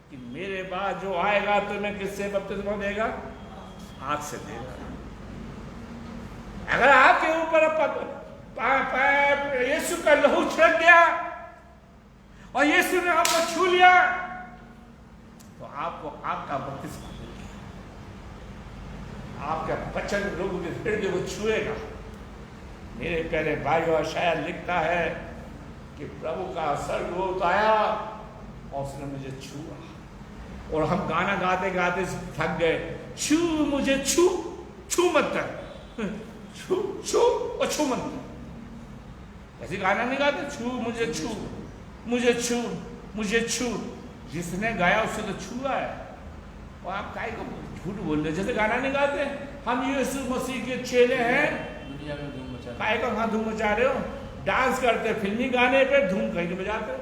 कि मेरे बाद जो आएगा तो मैं किससे बपतिस्मा देगा, आग से देगा। अगर आपके ऊपर यीशु का लहू छिड़क गया और यीशु ने आपको छू लिया तो आपको आपका बपतिस्मा मिल गया, आपका वचन लोगों के हृदय को छुएगा। मेरे प्यारे भाइयों, शायद लिखता है कि प्रभु का स्वर्गदूत आया और उसने मुझे छुआ, और हम गाना गाते गाते थक गए, छू मुझे, छू छू मत कर, छू छू और छू मत कर, ऐसे गाना नहीं गाते, छू मुझे, छू मुझे, छू मुझे, छू। जिसने गाया उससे तो छुआ है, और आप काहे को झूठ बोल रहे, जैसे गाना नहीं गाते, हम यीशु मसीह के चेले हैं, दुनिया में धूम मचा, काहे को वहां धूम मचा रहे हो, डांस करते फिल्मी गाने पे, धूम कहीं नहीं बजाते हो,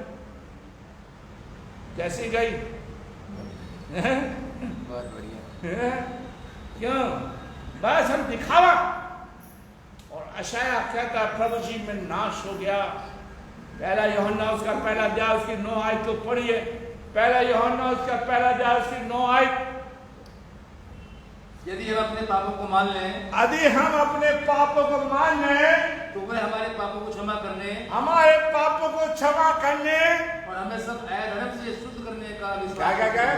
कैसी गई बहुत बढ़िया। क्यों, बस हम दिखावा। और अशाया कहता है प्रभु जी में नाश हो गया। पहला यूहन्ना उसका पहला अध्याय उसकी 9 आयत को पढ़िए, पहला यूहन्ना उसका पहला अध्याय उसकी 9 आयत। यदि हम अपने पापों को मान लें, यदि हम अपने पापों को मान लें तो वह हमारे पापों को क्षमा करने, हमारे पापों को क्षमा करने और हमें सब अधर्म से शुद्ध करने का क्या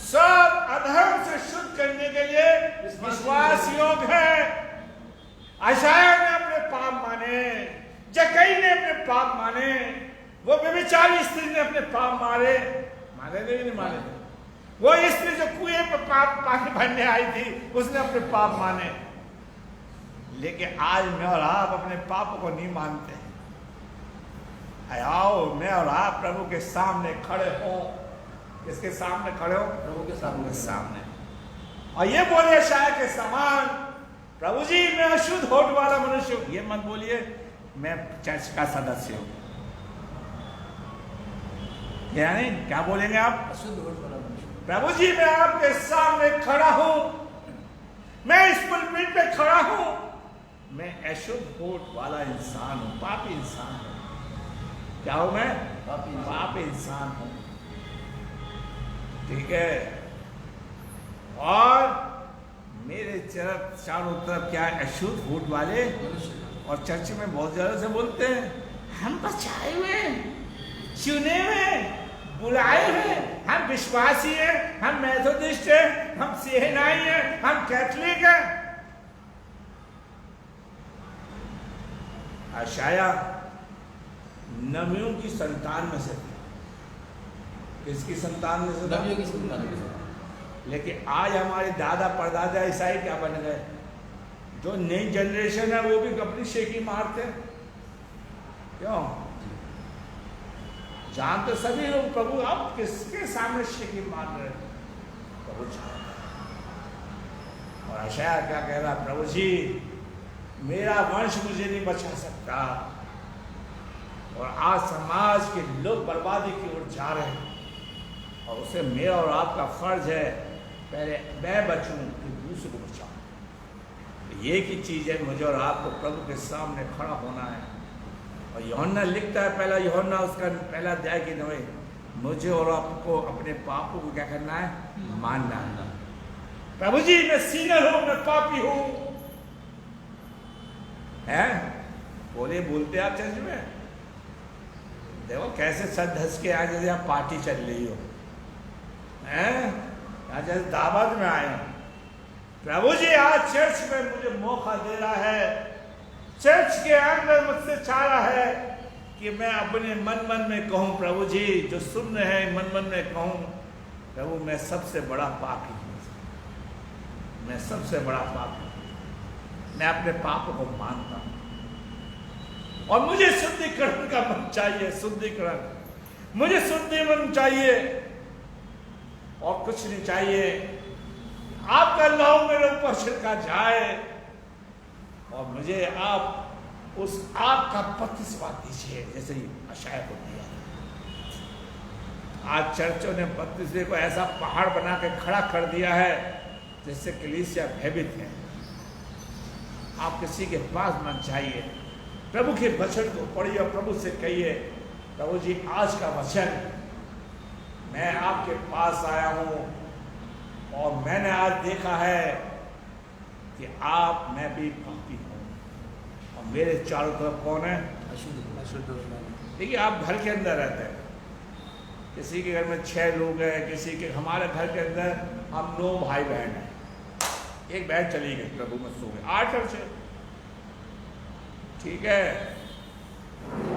सब अधर्म से शुद्ध करने के लिए विश्वास योग्य है। अशाया ने अपने पाप माने, जक्कई ने अपने पाप माने, वो व्यभिचारी स्त्री ने अपने पाप माने थे कि नहीं माने थे, वो स्त्री जो कुएं पर पाप पानी भरने आई थी उसने अपने पाप माने। लेकिन आज मैं और आप अपने पापों को नहीं मानते हैं। आओ मैं और आप प्रभु के सामने खड़े हो। किसके सामने खड़े हो, प्रभु के सामने। और ये बोले शायद के समान, प्रभु जी मैं अशुद्ध होठ वाला मनुष्य हूं। ये मत बोलिए मैं चर्च का सदस्य हूं, यानी क्या बोलेंगे आप, अशुद्ध होठ वाला मनुष्य। प्रभु जी मैं आपके सामने खड़ा हूं, मैं इस पुलपिट पे खड़ा हूं, मैं अशुद्ध होठ वाला इंसान हूं, पापी इंसान हूं। क्या हूं मैं, पापी इंसान हूं, ठीक है। और मेरे चारों तरफ क्या है, अशुद्ध होठ वाले। और चर्च में बहुत ज्यादा से बोलते हैं हम बचाए हुए, चुने हुए, बुलाए हुए, हम विश्वासी हैं, हम मेथोडिस्ट हैं, हम सीएनआई हैं, हम कैथलिक हैं। अशाया नबियों की संतान में से, किसकी संतान में से, नबियों की संतान में से। लेकिन आज हमारे दादा परदादा ईसाई क्या बन गए, जो नई जनरेशन है वो भी अपनी शेखी मारते हैं। क्यों, जानते सभी लोग प्रभु आप किसके सामने शेखी मार रहे हैं, प्रभु जानता है। और अशाया क्या कह रहा, प्रभु जी मेरा वंश मुझे नहीं बचा सकता। और आज समाज के लोग बर्बादी की ओर जा रहे हैं, और उसे मेरा और आपका फर्ज है पहले मैं बचूं फिर दूसरे को बचाऊं। ये की चीज है, मुझे और आपको प्रभु के सामने खड़ा होना है। और यूहन्ना लिखता है, पहला यूहन्ना उसका पहला अध्याय की 9, मुझे और आपको अपने पापों को क्या करना है? मानना है। प्रभु जी मैं सीनर हूं, मैं पापी हूं, हैं? बोलते आप चर्च में, देखो कैसे सद धस के आज जैसे आप पार्टी चल रही हो, हैं? आज जैसे दावत में आए हो। प्रभु जी आज चर्च में मुझे मौका दे रहा है, चर्च के अंदर मुझसे चाह रहा है कि मैं अपने मन में कहूं, प्रभु जी जो सुन रहे हैं मन में कहूं, प्रभु मैं सबसे बड़ा पापी हूं, मैं सबसे बड़ा पापी हूं, मैं अपने पापों को मानता हूं और मुझे शुद्धिकरण का मन चाहिए, शुद्धिकरण, मुझे शुद्धि मन चाहिए और कुछ नहीं चाहिए। आपका लहू मेरे ऊपर छिड़का जाए और मुझे आप उस आपका बपतिस्मा दीजिए जैसे यशायाह को दिया। आज चर्चों ने बपतिस्मे को ऐसा पहाड़ बना के खड़ा कर दिया है जिससे कलीसिया भयभीत है। आप किसी के पास मत जाइए, प्रभु के वचन को पढ़िए और प्रभु से कहिए, प्रभु जी आज का वचन, मैं आपके पास आया हूं और मैंने आज देखा है कि आप, मैं भी पापी हूं और मेरे चारों तरफ कौन है? अशुद्ध। देखिए आप घर के अंदर रहते हैं, किसी के घर में 6 लोग हैं, किसी के, हमारे घर के अंदर हम 9 भाई बहन हैं, एक बहन चली गई, प्रभु में सो गए, 8 बच्चे, ठीक है।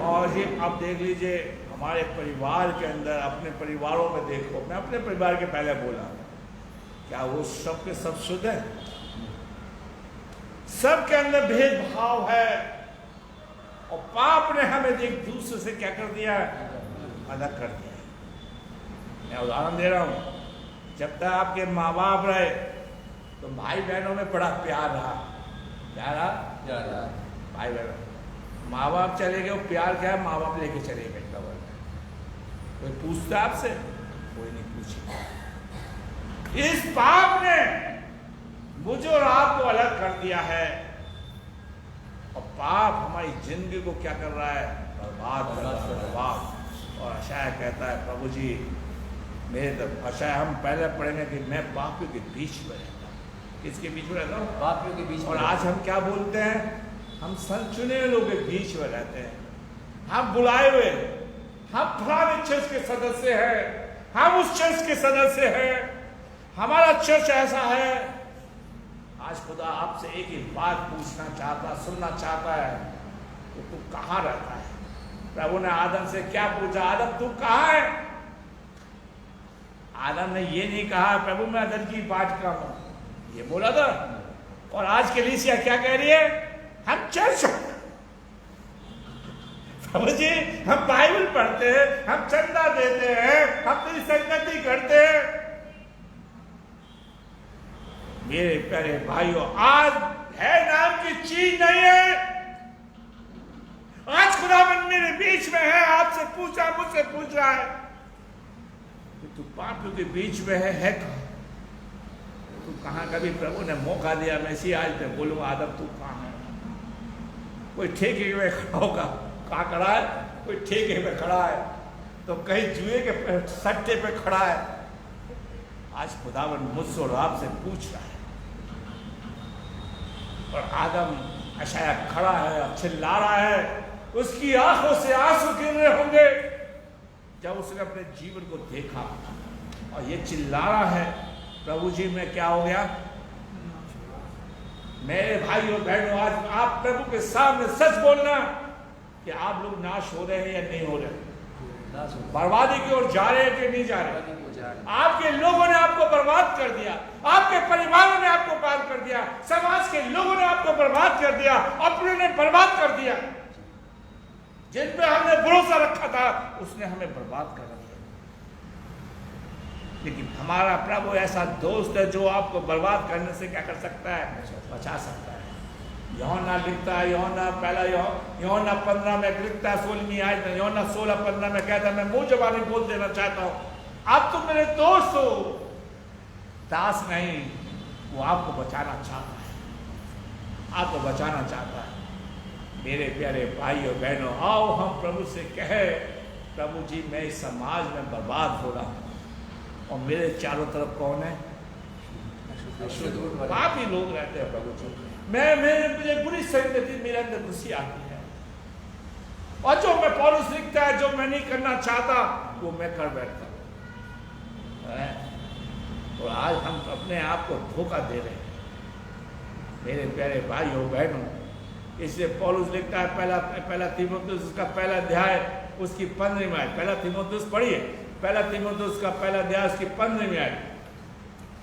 और ये आप देख लीजिए हमारे परिवार के अंदर, अपने परिवारों में देखो, मैं अपने परिवार के पहले बोला, क्या वो सब के सब शुद्ध है? सबके अंदर भेदभाव है और पाप ने हमें एक दूसरे से क्या कर दिया? अलग कर दिया। मैं उदाहरण दे रहा हूं, जब तक आपके माँ बाप रहे तो भाई बहनों में बड़ा प्यार रहा, क्या रहा? भाई बहनों, माँ बाप चले गए, वो प्यार क्या है? माँ बाप लेके चले गए, कोई पूछता आपसे? कोई नहीं पूछे। इस पाप ने मुझे और आपको अलग कर दिया है और पाप हमारी जिंदगी को क्या कर रहा है? बर्बाद। और यशायाह कहता है, प्रभु जी मेरे तक, यशायाह हम पहले पढ़ेंगे कि मैं पापियों के बीच में रहता हूँ। किसके बीच में रहता हूँ? पापियों के बीच में। और आज हम क्या बोलते हैं? हम संत चुने हुए लोगों के बीच में रहते हैं, हम बुलाए हुए, हम फलाने चर्च के सदस्य हैं, हम उस चर्च के सदस्य हैं, हमारा चर्च ऐसा है। आज खुदा आपसे एक ही बात पूछना चाहता, सुनना चाहता है कि तू कहाँ रहता है? प्रभु ने आदम से क्या पूछा? आदम तू कहाँ है? आदम ने ये नहीं कहा प्रभु मैं अदर की बात का हूं, ये बोला था। और आज कलीसिया क्या कह रही है? हम चर्च, प्रभु जी हम बाइबल पढ़ते हैं, हम चंदा देते हैं, हम तेरी संगति करते हैं। मेरे प्यारे भाइयों, आज है नाम की चीज नहीं है। आज खुदावंद मेरे बीच में है, आपसे पूछा, मुझसे पूछ रहा है कि तू पापियों के बीच में है कहाँ? तू कहाँ? कभी प्रभु ने मौका दिया, मैं इसी आज में बोलूंगा आदम तू कहाँ है? कोई ठेके में खड़ा होगा, कहाँ खड़ा है? कोई ठेके में खड़ा है तो कहीं जुए के सट्टे पे खड़ा है। आज खुदावंद मुझसे और आपसे पूछ रहा है और आदम यशायाह खड़ा है और चिल्ला रहा है, उसकी आंखों से आंसू गिर रहे होंगे जब उसने अपने जीवन को देखा और ये चिल्ला रहा है, प्रभु जी मैं क्या हो गया? मेरे भाई और बहनों, आज आप प्रभु के सामने सच बोलना कि आप लोग नाश हो रहे हैं या नहीं हो रहे? बर्बादी की ओर जा रहे हैं कि नहीं जा रहे? आपके लोगों ने आपको बर्बाद कर दिया, आपके परिवारों ने आपको बर्बाद कर दिया, समाज के लोगों ने आपको बर्बाद कर दिया, अपने ने बर्बाद कर दिया। जिन पे हमने भरोसा रखा था उसने हमें बर्बाद कर दिया। लेकिन हमारा प्रभु ऐसा दोस्त है जो आपको बर्बाद करने से क्या कर सकता है? बचा सकता है। यूहन्ना लिखता है, यूहन्ना 15 में लिखता है, 16वीं आयत में, यूहन्ना 16:15 में कहता है, मैं मुंह जबानी बोल देना चाहता हूं, आप तो मेरे दोस्त हो, दास नहीं। वो आपको बचाना चाहता है, आपको बचाना चाहता है। मेरे प्यारे भाइयों बहनों, आओ हम प्रभु से कहे, प्रभु जी मैं इस समाज में बर्बाद हो रहा हूँ और मेरे चारों तरफ कौन है? पापी लोग रहते हैं प्रभु जी। मुझे बुरी संगति मेरे अंदर घुसी आती है और जो मैं पौलुस लिखता है, जो मैं नहीं करना चाहता वो मैं कर बैठता हूँ। और आज हम अपने आप को धोखा दे रहे हैं मेरे प्यारे भाइयों बहनों। इसलिए पौलुस लिखता है पहला तीमुथियुस का पहला अध्याय उसकी 15वीं आयत। पहला तीमुथियुस पढ़िए, पहला तीमुथियुस का पहला अध्याय उसकी 15वीं आयत।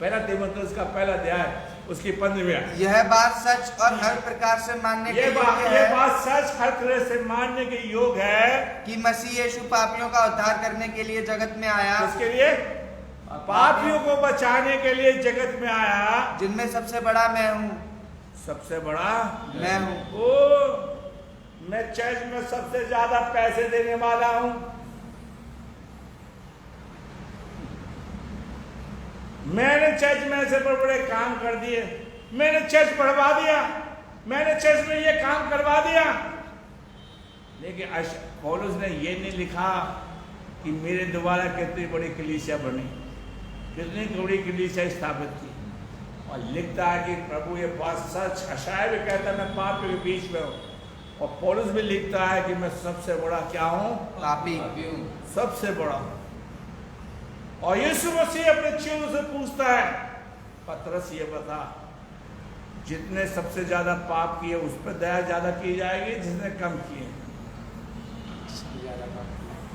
पहला तीमुथियुस का पहला अध्याय उसकी 15वीं आयत। यह बात सच और हर प्रकार से मानने के योग्य है। ये बात सच हर तरह से मानने के योग्य है कि मसीह यीशु पापियों का उद्धार करने के लिए जगत में आया। उसके लिए पापियों को बचाने के लिए जगत में आया, जिनमें सबसे बड़ा मैं हूँ। सबसे बड़ा मैं हूँ। ओ, मैं चर्च में सबसे ज्यादा पैसे देने वाला हूं। मैंने चर्च में ऐसे बड़े बड़े काम कर दिए, मैंने चर्च बढ़वा दिया, मैंने चर्च में ये काम करवा दिया। लेकिन पौलुस ने ये नहीं लिखा कि मेरे द्वारा कितनी बड़ी कलीसिया बनी, कितनी बड़ी कलीसिया स्थापित की। और लिखता है कि प्रभु ये बात सच। यशायाह भी कहता है मैं पापियों के बीच में हूँ, और पौलुस भी लिखता है कि मैं सबसे बड़ा क्या हूँ? पापी। सबसे बड़ा। और यीशु मसीह अपने चेलों से पूछता है, पतरस ये बता, जितने सबसे ज्यादा पाप किए उस पर दया ज्यादा की जाएगी, जिसने कम किए?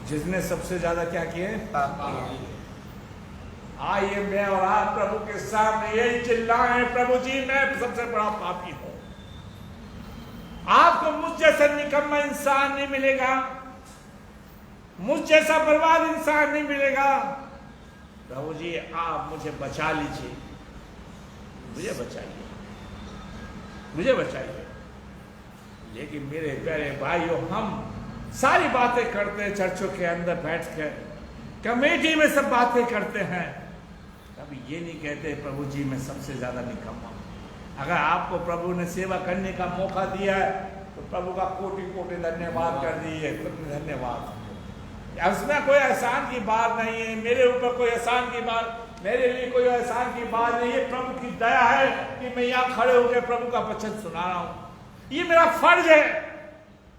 जिसने सबसे ज्यादा क्या किए? पाप। आइए मैं और आप प्रभु के सामने यही चिल्लाएं, प्रभु जी मैं सबसे बड़ा पापी हूं। आपको मुझ जैसा निकम्मा इंसान नहीं मिलेगा, मुझ जैसा बर्बाद इंसान नहीं मिलेगा। प्रभु जी आप मुझे बचा लीजिए, मुझे बचाइए, मुझे बचाइए। लेकिन मेरे प्यारे भाइयों, हम सारी बातें करते हैं चर्चों के अंदर बैठ कर, कमेटी में सब बातें करते हैं, कभी ये नहीं कहते प्रभु जी मैं सबसे ज्यादा निकम्मा। अगर आपको प्रभु ने सेवा करने का मौका दिया है तो प्रभु का कोटि कोटि धन्यवाद कर दीजिए, धन्यवाद। उसमें कोई एहसान की बात नहीं है, मेरे ऊपर कोई एहसान की बात, मेरे लिए कोई एहसान की बात नहीं है। प्रभु की दया है कि मैं यहाँ खड़े होकर प्रभु का वचन सुना रहा हूँ, ये मेरा फर्ज है।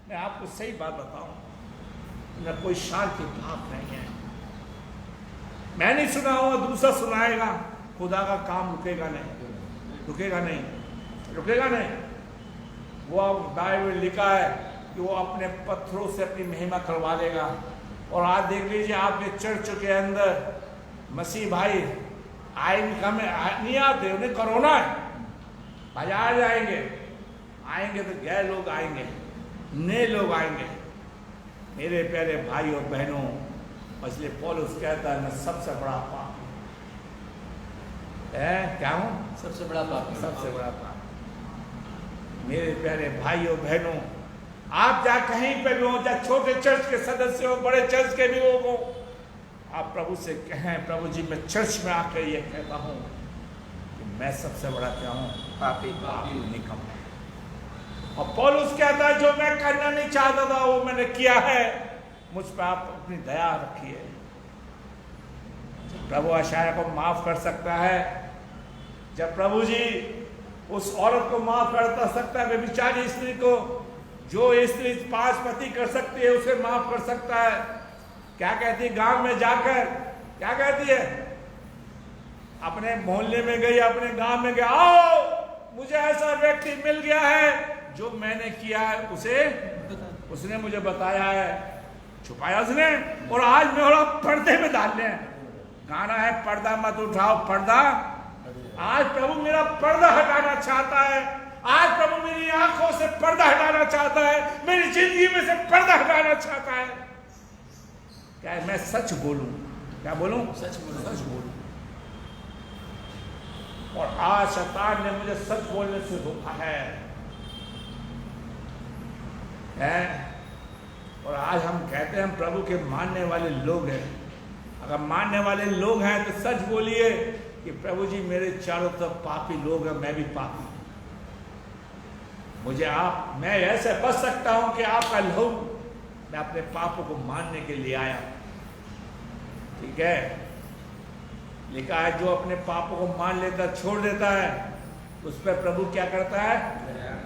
मैं आपको सही बात बताऊं, मेरा कोई शान की बात नहीं है। मैं नहीं सुनाऊंगा, दूसरा सुनाएगा। खुदा का काम रुकेगा नहीं, रुकेगा नहीं, रुकेगा नहीं। वो बाइबल में लिखा है कि वो अपने पत्थरों से अपनी महिमा करवा लेगा। और आज देख लीजिए आपके चर्च के अंदर मसीह भाई आए नहीं आते, उन्हें कोरोना है, बाजार जाएंगे, आएंगे तो गैर लोग आएंगे, नए लोग आएंगे। मेरे प्यारे भाई और बहनों, इसलिए पौलुस कहता है मैं सबसे बड़ा पापी है। क्या हूं? सबसे बड़ा पापी। सबसे बड़ा पापी। मेरे प्यारे भाइयों बहनों, आप जा कहीं पे भी हो, चाहे छोटे चर्च के सदस्य हो, बड़े चर्च के भी लोग हो, आप प्रभु से कहें प्रभु जी मैं चर्च में आकर ये कहता हूं कि मैं सबसे बड़ा क्या हूं? पापी। पापी निकम्मा। और पौलुस कहता है जो मैं करना नहीं चाहता था वो मैंने किया है, मुझ पर आप अपनी दया रखिए। प्रभु यशायाह को माफ कर सकता है, जब प्रभु जी उस औरत को माफ कर सकता है, व्यभिचारी स्त्री को, जो स्त्री 5 पति कर सकती है उसे माफ कर सकता है। क्या कहती है? गांव में जाकर क्या कहती है? अपने मोहल्ले में गई, अपने गांव में गया, आओ मुझे ऐसा व्यक्ति मिल गया है जो मैंने किया है उसने मुझे बताया है, छुपाया उसने, और आज मैं थोड़ा पर्दे में डाल लें। गाना है पर्दा मत उठाओ पर्दा। आज प्रभु मेरा पर्दा हटाना चाहता है, आज प्रभु मेरी आंखों से पर्दा हटाना चाहता है, मेरी जिंदगी में से पर्दा हटाना चाहता है। क्या है? मैं सच बोलूं? क्या बोलूं? सच बोलूं। सच बोलूं। और आज शैतान ने मुझे सच बोलने से रोका है। और आज हम कहते हैं हम प्रभु के मानने वाले लोग हैं। अगर मानने वाले लोग हैं तो सच बोलिए कि प्रभु जी मेरे चारों तरफ पापी लोग हैं, मैं भी पापी, मैं ऐसे बच सकता हूं कि आपका लहू, मैं अपने पापों को मानने के लिए आया। ठीक है, लिखा है जो अपने पापों को मान लेता छोड़ देता है उस पर प्रभु क्या करता है?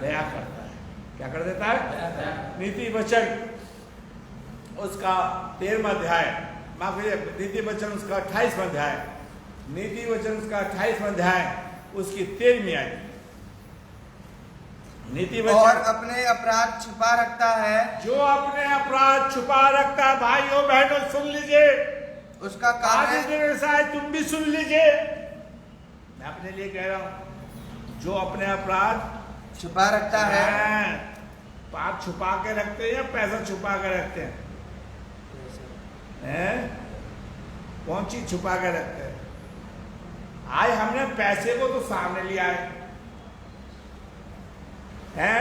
दया करता है। क्या कर देता है? नीति वचन उसका 13वां अध्याय, माफ कीजिए, नीति वचन उसका 28वां अध्याय, नीति वचन उसका 28वां अध्याय उसकी 13वीं आयत। नीति वचन, और अपने अपराध छुपा रखता है, जो अपने अपराध छुपा रखता है, भाइयों बहनों सुन लीजिए, उसका आज काम दिन ऐसा है, तुम भी सुन लीजिए, मैं अपने लिए कह रहा हूं, जो अपने अपराध छुपा रखता है। पाप छुपा के रखते हैं या पैसा छुपा के रखते हैं? कौन चीज छुपा के रखते हैं? आज हमने पैसे को तो सामने लिया है,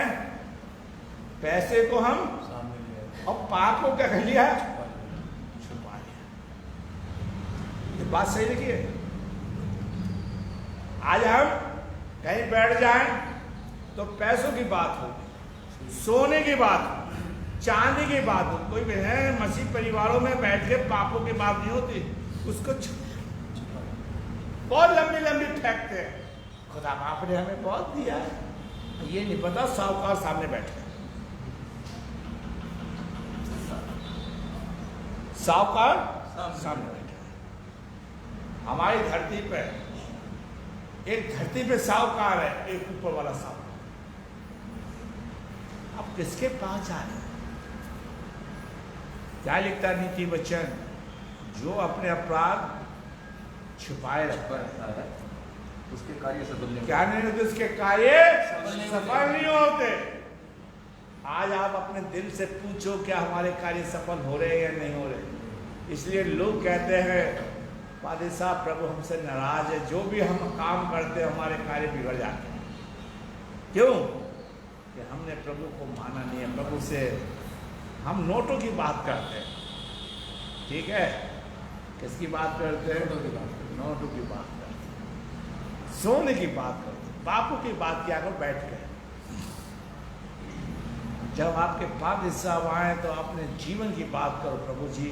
पैसे को हम, सामने लिया, और पाप को क्या कर लिया? छुपा लिया। ये बात सही लिखी है। आज हम कहीं बैठ जाएं तो पैसों की बात हो, सोने की बात हो, चांदी की बात हो, कोई भी है मसीह परिवारों में बैठ के पापों की बात नहीं होती, उसको बहुत लंबी लंबी फेंकते हैं। खुदा बाप ने हमें बहुत दिया है, ये नहीं पता साहूकार सामने बैठे, साहूकार सामने बैठे। हमारी धरती पे एक धरती पे साहूकार है, एक ऊपर वाला साहूकार। अब किसके पास जा रहे हैं? क्या लिखता है नीति वचन? जो अपने अपराध छुपाए रखता है उसके कार्य सफल नहीं क्या नहीं होते, उसके कार्य सफल नहीं होते। आज आप अपने दिल से पूछो क्या हमारे कार्य सफल हो रहे हैं या नहीं हो रहे। इसलिए लोग कहते हैं पादरी साहब प्रभु हमसे नाराज है, जो भी हम काम करते हैं हमारे कार्य बिगड़ जाते हैं। क्यों? कि हमने प्रभु को माना नहीं है। प्रभु से हम नोटों की बात करते हैं, ठीक है, किसकी बात करते हैं? नोटों की बात करते हैं, सोने की बात करते हैं, पापों की बात किया करो बैठ कर। जब आपके पादरी साहब आए तो अपने जीवन की बात करो, प्रभु जी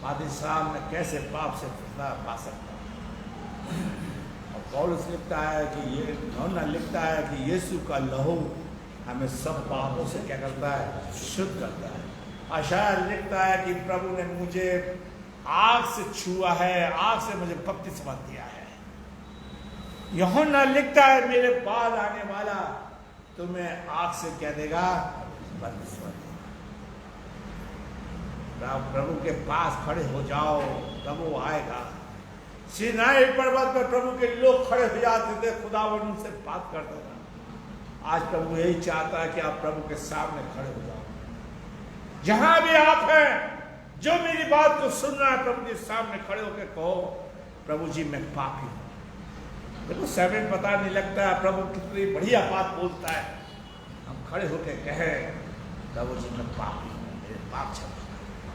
पादरी साहब मैं कैसे पाप से छुटकारा पा सकता हूँ। और पौलुस लिखता है कि ये यूहन्ना लिखता है कि यीशु का लहू हमें सब पापों से क्या करता है? शुद्ध करता है। अशाया लिखता है कि प्रभु ने मुझे आग से छुआ है, आग से मुझे बपतिस्मा दिया है। यूहन्ना लिखता है मेरे बाद आने वाला तुम्हें आग से क्या देगा? बपतिस्मा देगा। प्रभु के पास खड़े हो जाओ, प्रभु आएगा। सीनाई पर्वत पर प्रभु के लोग खड़े हो जाते थे, खुदावंद उनसे बात करता था। आज प्रभु यही चाहता है कि आप प्रभु के सामने खड़े हो जाओ। जहां भी आप हैं, जो मेरी बात को सुन रहा है, प्रभु के सामने खड़े होकर कहो प्रभु जी मैं पापी हूं। देखो समय पता नहीं लगता है, प्रभु कितनी बढ़िया बात बोलता है। हम खड़े होकर कहें प्रभु जी मैं पापी हूं, मेरे पाप क्षमा,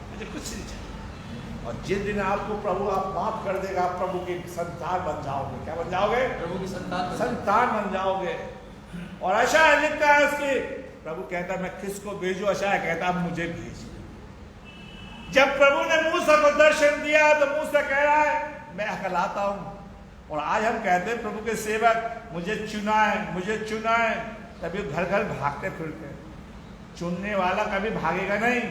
मुझे कुछ नहीं चाहिए। और जिस दिन आपको प्रभु आप माफ कर देगा, आप प्रभु की संतान बन जाओगे। क्या बन जाओगे? प्रभु की संतान बन जाओगे। और आशा लिखता है उसकी, प्रभु कहता मैं किसको भेजू? आशा कहता मुझे भेज। जब प्रभु ने मूसा को दर्शन दिया तो मूसा कह रहा है मैं अकलाता हूं। और आज हम कहते हैं प्रभु के सेवक मुझे चुना है, मुझे चुना है, तभी घर घर भागते फिरते। चुनने वाला कभी भागेगा नहीं।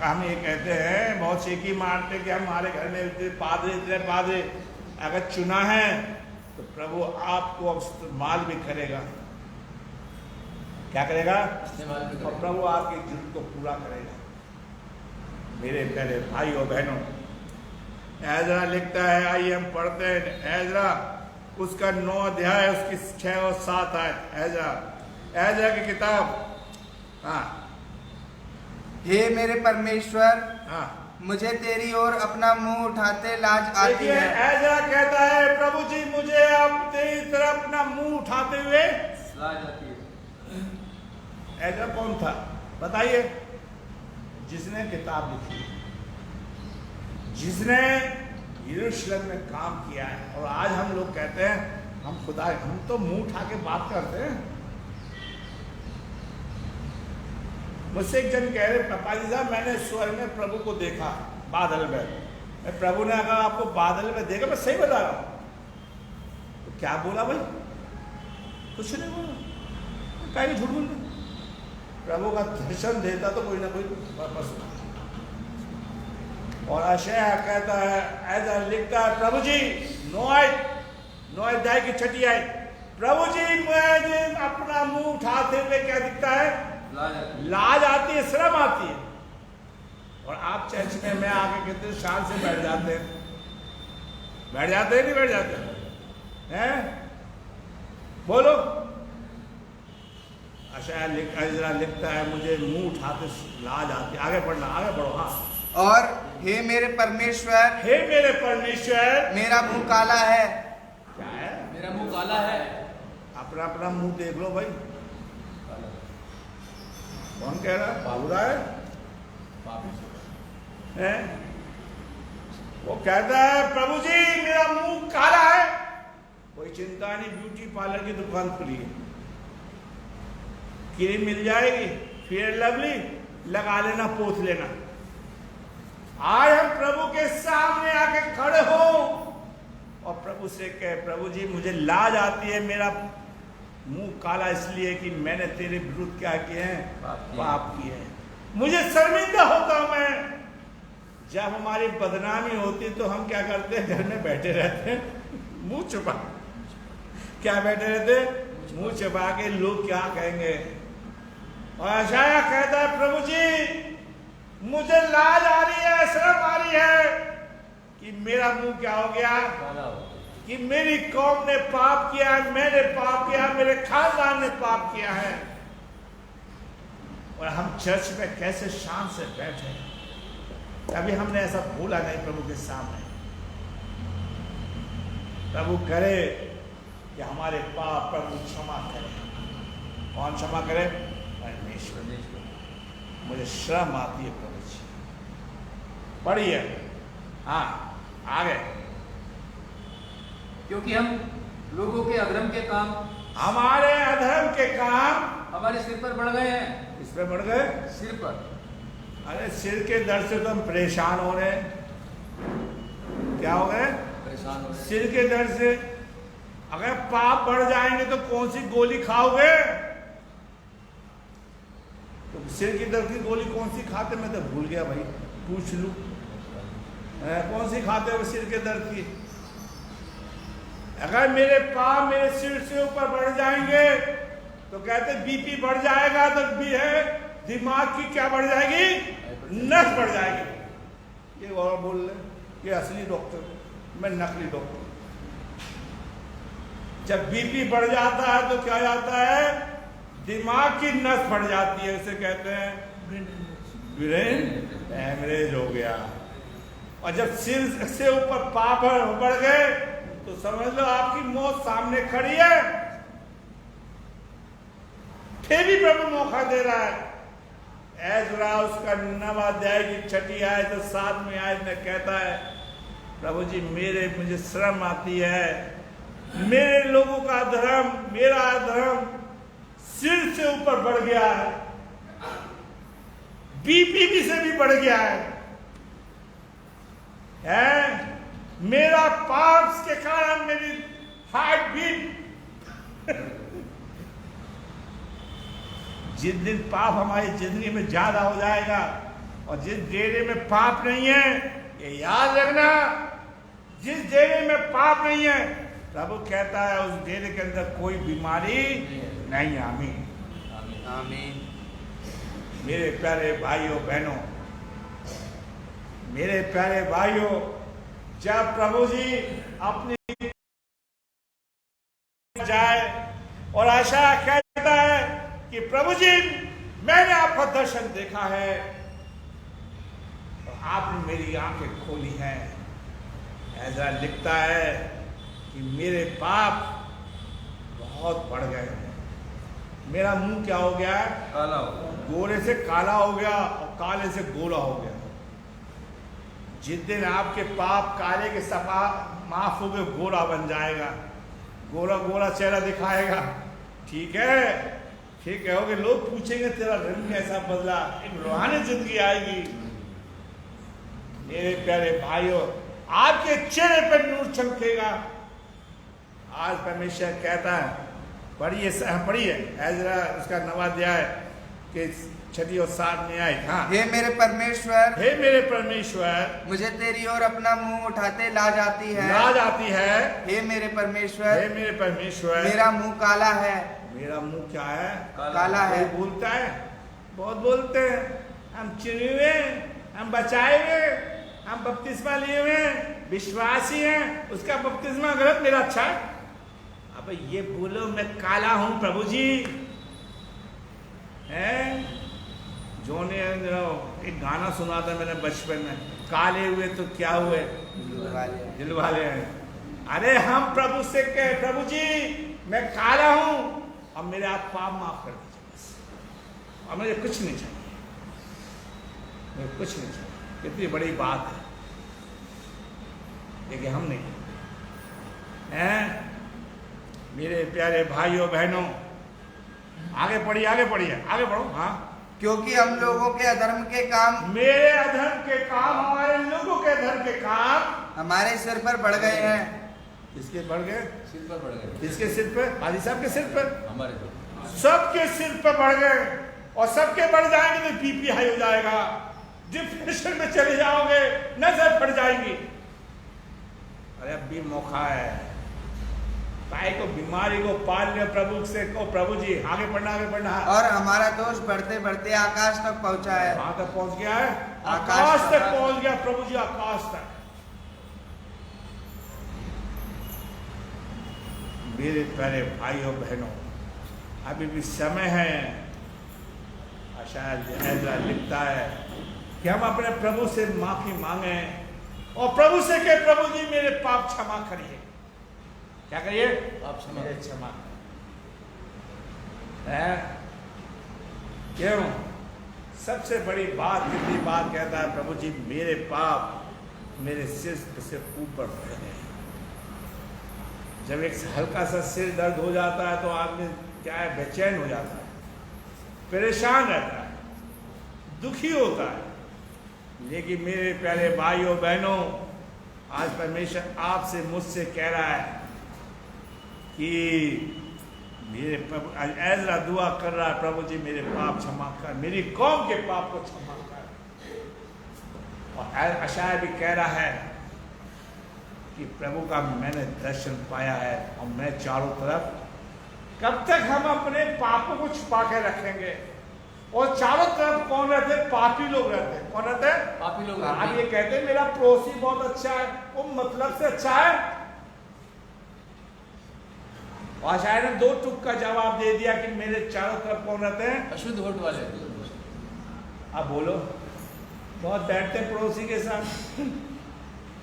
हम ये कहते हैं, बहुत चीखी मारते कि हमारे घर में इतने पादरी, अगर चुना है तो प्रभु आपको इस्तेमाल भी करेगा। क्या करेगा? और प्रभु आपकी जरूरत को पूरा करेगा। मेरे प्यारे भाई और बहनों, एजरा लिखता है, आइए हम पढ़ते हैं एजरा उसका 9 अध्याय उसकी 6 और 7 आयत। एजरा की किताब। हाँ, हे मेरे परमेश्वर, हाँ, मुझे तेरी ओर अपना मुंह उठाते लाज आती है। एजरा कहता है प्रभु जी मुझे अब तेरी तरफ अपना मुंह उठाते हुए लाज आती है। एजरा कौन था बताइए? जिसने किताब लिखी, जिसने यरूशलेम में काम किया है। और आज हम लोग कहते हैं हम खुदा, हम तो मुंह उठा के बात करते हैं। मुझसे एक जन कह रहे, पापा जी साहब मैंने स्वर्ग में प्रभु को देखा बादल में। प्रभु ने अगर आपको बादल में देखा, मैं सही बता रहा हूं, तो क्या बोला भाई? कुछ नहीं बोला, कहीं झूठ बोल। प्रभु का दर्शन देता तो कोई ना कोई पर्पस। और अशया कहता है, ऐसा लिखता है, प्रभु जी 9 अध्याय की 6 आयत, प्रभु जी मुझे अपना मुंह उठाते हुए क्या दिखता है? लाज आती है, शर्म आती है। और आप चर्च में मैं आके कितने शान से बैठ जाते हैं, बैठ जाते हैं नहीं बैठ जाते हैं? बोलो। अशया लिखता है, मुझे मुंह उठाते लाज आती है। आगे बढ़ना, आगे बढ़ो। हाँ। और हे मेरे परमेश्वर, हे मेरे परमेश्वर, मेरा मुंह काला है। क्या है? मेरा मुंह काला है। अपना अपना मुंह देख लो भाई। कौन कह रहा है? बाबूरा है? वो कहता है, प्रभु जी मेरा मुंह काला है। कोई चिंता नहीं, ब्यूटी पार्लर की दुकान खुली है, क्रीम मिल जाएगी, फेयर लवली लगा लेना, पोत लेना। आज हम प्रभु के सामने आके खड़े हो और प्रभु से कहे, प्रभु जी मुझे लाज आती है, मेरा मुंह काला इसलिए कि मैंने तेरे विरुद्ध क्या किए हैं? पाप किए हैं। मुझे शर्मिंदा होता हूं मैं। जब हमारी बदनामी होती तो हम क्या करते हैं? घर में बैठे रहते हैं, मुंह छुपा। क्या बैठे रहते? मुंह छुपा के, लोग क्या कहेंगे। और अशाया कहता है, प्रभु जी मुझे लाज आ रही है, शर्म आ रही है कि मेरा मुंह क्या हो गया? कि मेरी कौम ने पाप किया है, मैंने पाप किया, मेरे खानदान ने पाप किया है। और हम चर्च में कैसे शान से बैठे, कभी हमने ऐसा भूला नहीं प्रभु के सामने। प्रभु करे कि हमारे पाप प्रभु क्षमा करे। कौन क्षमा करे? परमेश्वर। मुझे शर्म आती है प्रभु जी। पढ़िए। हाँ, आगे। क्योंकि हम लोगों के अधर्म के काम, हमारे अधर्म के काम हमारे सिर पर बढ़ गए हैं। इस पे बढ़ गए? सिर पर। अरे सिर के दर्द से तो हम परेशान हो रहे हैं। क्या हो गए? परेशान हो रहे हैं। सिर के दर्द से। अगर पाप बढ़ जाएंगे तो कौन सी गोली खाओगे? तो सिर की दर्द की गोली कौन सी खाते? मैं तो भूल गया भाई, पूछ लूं। कौन सी खाते हो सिर के दर्द की? अगर मेरे पाप मेरे सिर से ऊपर बढ़ जाएंगे तो कहते बीपी बढ़ जाएगा, तो भी है दिमाग की क्या बढ़ जाएगी? नस बढ़ जाएगी। ये और बोल रहे, ये असली डॉक्टर, मैं नकली डॉक्टर। जब बीपी बढ़ जाता है तो क्या जाता है? दिमाग की नस बढ़ जाती है, उसे कहते हैं ब्रेन हैमरेज हो गया। और जब सिर से ऊपर पाप बढ़ गए तो समझ लो आपकी मौत सामने खड़ी है। फिर भी प्रभु मौका दे रहा है। एजरा उसका 9 अध्याय की 6 आयत तो 7वीं आयत में कहता है, प्रभु जी मुझे शर्म आती है, मेरे लोगों का धर्म, मेरा धर्म सिर से ऊपर बढ़ गया है, बीपी से भी बढ़ गया है? मेरा पाप के कारण मेरी हार्ट बीट जिस दिन पाप हमारी जिंदगी में ज्यादा हो जाएगा और जिस डेरे में पाप नहीं है, ये याद रखना, जिस डेरे में पाप नहीं है प्रभु कहता है उस डेरे के अंदर कोई बीमारी नहीं। आमीन आमीन। मेरे प्यारे भाइयों बहनों, मेरे प्यारे भाइयों, जब प्रभु जी अपनी जाए और आशा कहता है कि प्रभु जी मैंने आपका दर्शन देखा है और आपने मेरी आंखें खोली हैं। ऐसा लिखता है कि मेरे पाप बहुत बढ़ गए हैं, मेरा मुंह क्या हो गया है? काला हो गया, गोरे से काला हो गया और काले से गोरा हो गया। जिस दिन आपके पाप काले के सफा माफ हो गए, गोरा बन जाएगा, गोरा गोरा चेहरा दिखाएगा, ठीक है, ठीक कहोगे, लोग पूछेंगे तेरा रंग कैसा बदला, एक रूहानी जिंदगी आएगी। मेरे प्यारे भाइयों, आपके चेहरे पर नूर चमकेगा। आज परमेश्वर कहता है, पढ़िए एजरा उसका 9वां अध्याय के 6 और 7 में आए। हाँ, हे मेरे परमेश्वर, हे मेरे परमेश्वर, मुझे तेरी ओर अपना मुंह उठाते लाज आती है। लाज आती है। हे मेरे परमेश्वर, हे मेरे परमेश्वर, मेरा मुंह काला है। मेरा मुंह क्या है? काला है। कोई बोलता है, बहुत बोलते हैं, हम चुने हुए, हम बचाए हुए, हम बपतिस्मा लिए हुए, विश्वासी हैं, उसका बपतिस्मा गलत, मेरा अच्छा है। अब ये बोलो मैं काला हूं प्रभु जी, हैं? जो ने एक गाना सुना था मैंने बचपन में, काले हुए तो क्या हुए, दिल वाले हैं। अरे हम प्रभु से कहे, प्रभु जी मैं काला हूं, अब मेरे आप पाप माफ कर दीजिए बस, अब मुझे कुछ नहीं चाहिए, मुझे कुछ नहीं चाहिए। कितनी बड़ी बात है, लेकिन हम नहीं हैं। मेरे प्यारे भाइयों बहनों, आगे पढ़िए, आगे पढ़िए, आगे बढ़ो। हाँ, क्योंकि हम लोगों के अधर्म के काम, मेरे अधर्म के काम, हमारे लोगों के अधर्म के काम हमारे सिर पर बढ़ गए हैं। किसके बढ़ गए? सिर पर बढ़ गए, किसके सिर पर? हाजी साहब के सिर पर, हमारे तो सबके सिर पर बढ़ गए, और सबके बढ़ जाएंगे तो बीपी हाई हो जाएगा, डिप्रेशन में चले जाओगे, नजर पड़ जाएगी। अरे अब भी मौका है, भाई को बीमारी को पाल लिया, प्रभु से को, प्रभु जी आगे बढ़ना, आगे बढ़ना। और हमारा दोष बढ़ते बढ़ते आकाश तक पहुंचा है। कहां तक पहुंच गया है? आकाश आकाश तक तक। पहुंच गया प्रभु जी, आकाश तक। मेरे प्यारे भाइयों बहनों, अभी भी समय है। शायद ऐसा लिखता है कि हम अपने प्रभु से माफी मांगे और प्रभु से कहे, प्रभु जी मेरे पाप क्षमा करिए। क्या करिए? आप क्षमा मेरे क्षमा है। क्यों? सबसे बड़ी बात, कितनी बात कहता है प्रभु जी, मेरे पाप मेरे सिर से ऊपर बढ़ गए। जब एक हल्का सा सिर दर्द हो जाता है तो आदमी क्या है, बेचैन हो जाता है, परेशान रहता है, दुखी होता है। लेकिन मेरे प्यारे भाइयों बहनों, आज परमेश्वर आपसे मुझसे कह रहा है कि मेरे प्रभु, ऐसा दुआ कर रहा है, प्रभु जी मेरे पाप क्षमा कर, मेरी कौम के पाप को क्षमा कर। और अशाया भी कह रहा है कि प्रभु का मैंने दर्शन पाया है, और मैं चारों तरफ, कब तक हम अपने पापों को छुपा के रखेंगे? और चारों तरफ कौन रहते? पापी लोग रहते हैं। कौन रहते हैं? पापी लोग। आप ये कहते हैं मेरा पड़ोसी बहुत अच्छा है, वो मतलब से अच्छा है। और शायद ने 2 टुक का जवाब दे दिया कि मेरे चारों तरफ कौन रहते हैं? अशुद्ध होठ वाले। अब बोलो, बहुत बैठते हैं पड़ोसी के साथ,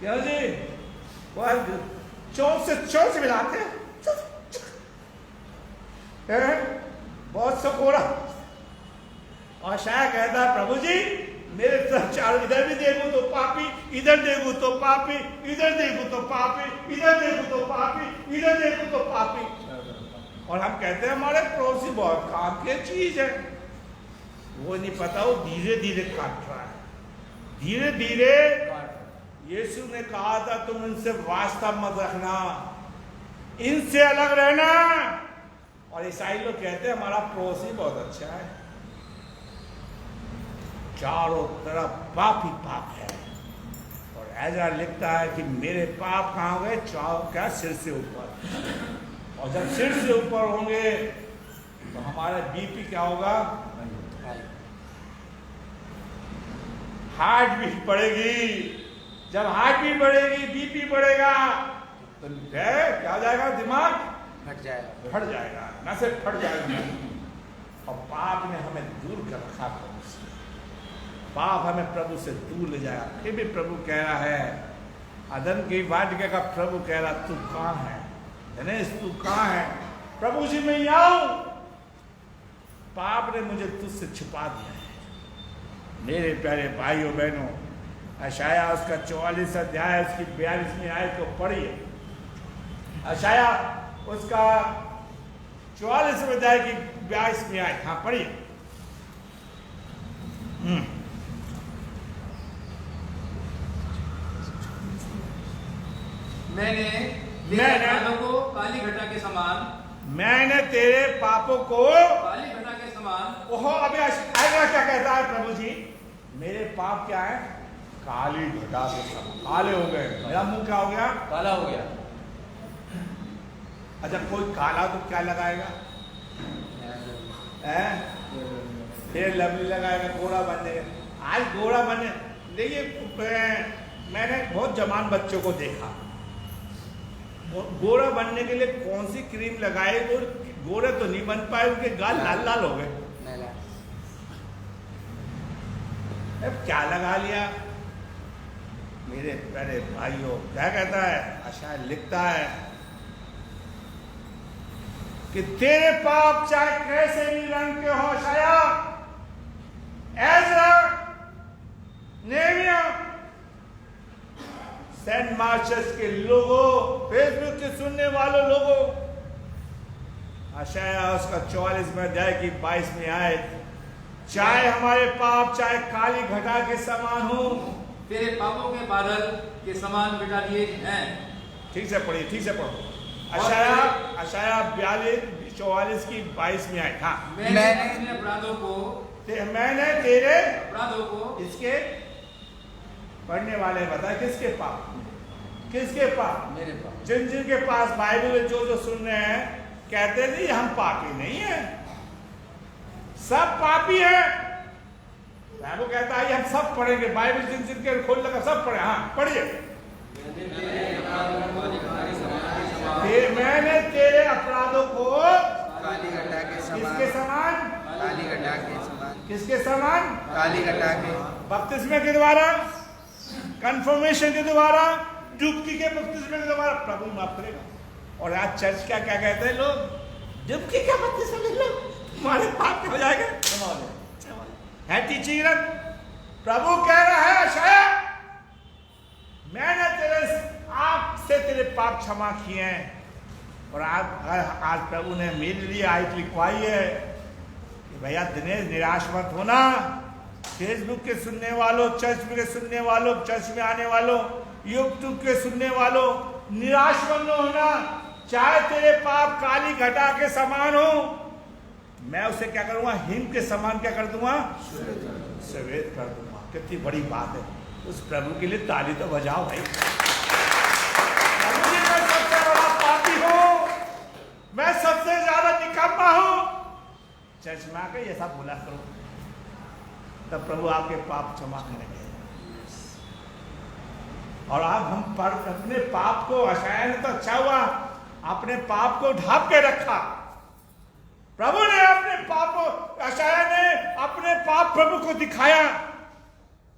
क्यों जी? वो चौंक से मिलाते हैं, बहुत सकोरा। और शायद कहता है प्रभु जी मेरे तरफ चारों, इधर भी देखूं तो पापी, इधर देखूं तो पापी, इधर देखूं तो पापी, इधर देखूं तो पापी, इधर देखूं तो पापी। और हम कहते हैं हमारे पड़ोसी बहुत काम की चीज है। वो नहीं पता, वो धीरे धीरे काट रहा है, धीरे धीरे। यीशु ने कहा था तुम इनसे वास्ता मत रखना, इनसे अलग रहना। और ईसाई लोग कहते हैं हमारा पड़ोसी बहुत अच्छा है। चारों तरफ पाप ही पाप है। और ऐसा लिखता है कि मेरे पाप कहाँ हो गए? क्या? सिर से ऊपर। और जब सिर से ऊपर होंगे तो हमारा बीपी क्या होगा? हार्ट बीट बढ़ेगी। जब हार्ट बीट बढ़ेगी, बीपी बढ़ेगा, तो क्या हो जाएगा? दिमाग फट जाएगा, फट जाएगा, नसें फट जाएगी। और पाप ने हमें दूर कर रखा प्रभु से, पाप हमें प्रभु से दूर ले जाएगा। फिर भी प्रभु कह रहा है, अदन की वाटिका का प्रभु कह रहा, तू कहाँ है दिनेश, तू कहाँ है? प्रभु जी मैं यहाँ हूं, पाप ने मुझे तुझसे छुपा दिया है। मेरे प्यारे भाइयों बहनों, अशाया उसका 44 अध्याय उसकी 42वीं आयत को पढ़िए। अशाया उसका 44 में जाएगी 22 में आए। हाँ पढ़िए। मैंने तेरे अपराधों को काली घटा के समान, मैंने तेरे पापों को काली घटा के समान। ओहो, अभी आएगा क्या कहता है प्रभु जी? मेरे पाप क्या है? काली घटा के समान, काले हो गए। मेरा मुंह क्या हो गया? काला हो गया। अच्छा, कोई काला तो क्या लगाएगा? फिर लवली लगाएगा, गोरा बनने। आज गोरा बनने, देखिए मैंने बहुत जवान बच्चों को देखा, गोरा बनने के लिए कौन सी क्रीम लगाए तो गोरे तो नहीं बन पाए, उनके गाल लाल लाल हो गए। अब क्या लगा लिया? मेरे प्यारे भाइयों, क्या कहता है शायद लिखता है कि तेरे पाप चाहे कैसे भी रंग के हो, शायद एज़रा, नेमिया, सेंट मार्चस के लोगों, फेसबुक के सुनने वालों लोगों, आशाया उसका 44 में अध्याय की 22 में आए, चाहे हमारे पाप चाहे काली घटा के समान हो, तेरे पापों के बादल के समान मिटा दिए हैं। ठीक से पढ़िए, ठीक से पढ़ो। आशाया 42-44 की 22 में आए। हाँ, मैंने अपने अपराधों को, मैंने तेरे अपराधों को, इसके पढ़ने वाले बताए किसके पाप? किसके पाप? मेरे पाप। जिनके पास बाइबल में जो सुन रहे हैं कहते नहीं हम पापी नहीं है, सब पापी है। बाइबल कहता है हम सब पढ़ेंगे, बाइबल जिन के खोल लगा सब पढ़े। हाँ पढ़िए। मैंने तेरे अपराधों को काली घटा के समान, किसके समान? काली घटा के समान, किसके समान? काली घटा के, बपतिस्मे के द्वारा, कन्फर्मेशन के द्वारा, डुबकी के बपतिस्मे के द्वारा प्रभु माफ करेगा। और आज चर्च क्या क्या कहते हैं लोग? डुबकी के बपतिस्मे ले लो, तुम्हारे पाप हो जाएगा। है टीचिंग? प्रभु कह रहा है शायद मैंने तेरे आप से तेरे पाप क्षमा किए हैं। और आज प्रभु ने मेरे लिए आयत लिखवाई है कि भैया दिनेश निराश मत होना। फेसबुक के सुनने वालों, चर्च के सुनने वालों, चर्च में आने वालों, यूट्यूब के सुनने वालों, निराश मत होना। चाहे तेरे पाप काली घटा के समान हो, मैं उसे क्या करूंगा? हिम के समान क्या कर दूंगा? सफेद कर दूंगा। कितनी बड़ी बात है। उस प्रभु के लिए ताली तो बजाओ भाई। प्रभु जी, मैं सबसे बड़ा पापी हूं, मैं सबसे ज्यादा निकम्मा हूं। चर्च में आकर ये सब बोला करो, तब प्रभु आपके पाप क्षमा करेंगे। और अब हम पर अपने पाप को, आशाया ने तो अच्छा हुआ अपने पाप को ढांप के रखा। प्रभु ने अपने पाप, आशाया ने अपने पाप प्रभु को दिखाया।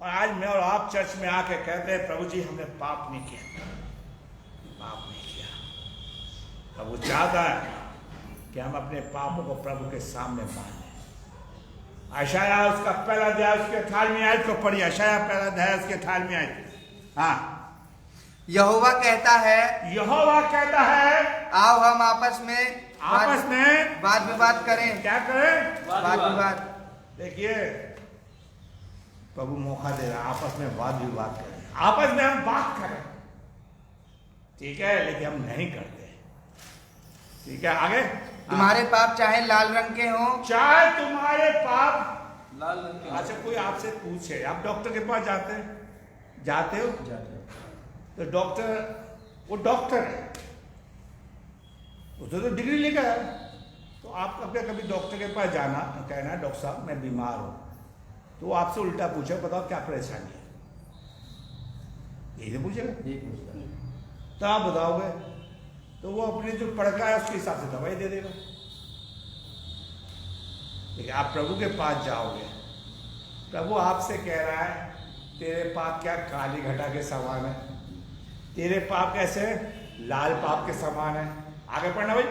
और आज मैं और आप चर्च में आके कहते हैं प्रभु जी हमने पाप नहीं किया, पाप नहीं किया। प्रभु चाहता है कि हम अपने पापों को प्रभु के सामने मान लें। आशाया उसका पहला अध्याय उसके 18वीं आयत को पढ़िए। आशाया पहला अध्याय उसके 18वीं आयत। हाँ, यहोवा कहता है, यहोवा कहता है आओ हम आपस में वाद विवाद करें। क्या करें? वाद विवाद। देखिए प्रभु मौका दे रहा, आपस में वाद विवाद करें, आपस में हम बात करें, ठीक है, लेकिन हम नहीं करते। ठीक है, आगे। तुम्हारे पाप चाहे लाल रंग के हों, चाहे तुम्हारे पाप लाल रंग के। अच्छा, कोई आपसे पूछे, आप डॉक्टर के पास जाते हो? तो डॉक्टर, वो डॉक्टर है, उसने तो डिग्री लेकर है। तो आप कभी डॉक्टर के पास जाना, कहना डॉक्टर साहब मैं बीमार हूँ, तो वो आपसे उल्टा पूछे बताओ क्या परेशानी है, यही तो पूछेगा। तो आप बताओगे तो वो अपने जो पढ़ता है उसके हिसाब से दवाई दे देगा। लेकिन आप प्रभु के पास जाओगे, प्रभु आपसे कह रहा है तेरे पाप क्या काली घटा के समान है, तेरे पाप कैसे लाल पाप के समान है। आगे पढ़ना भाई।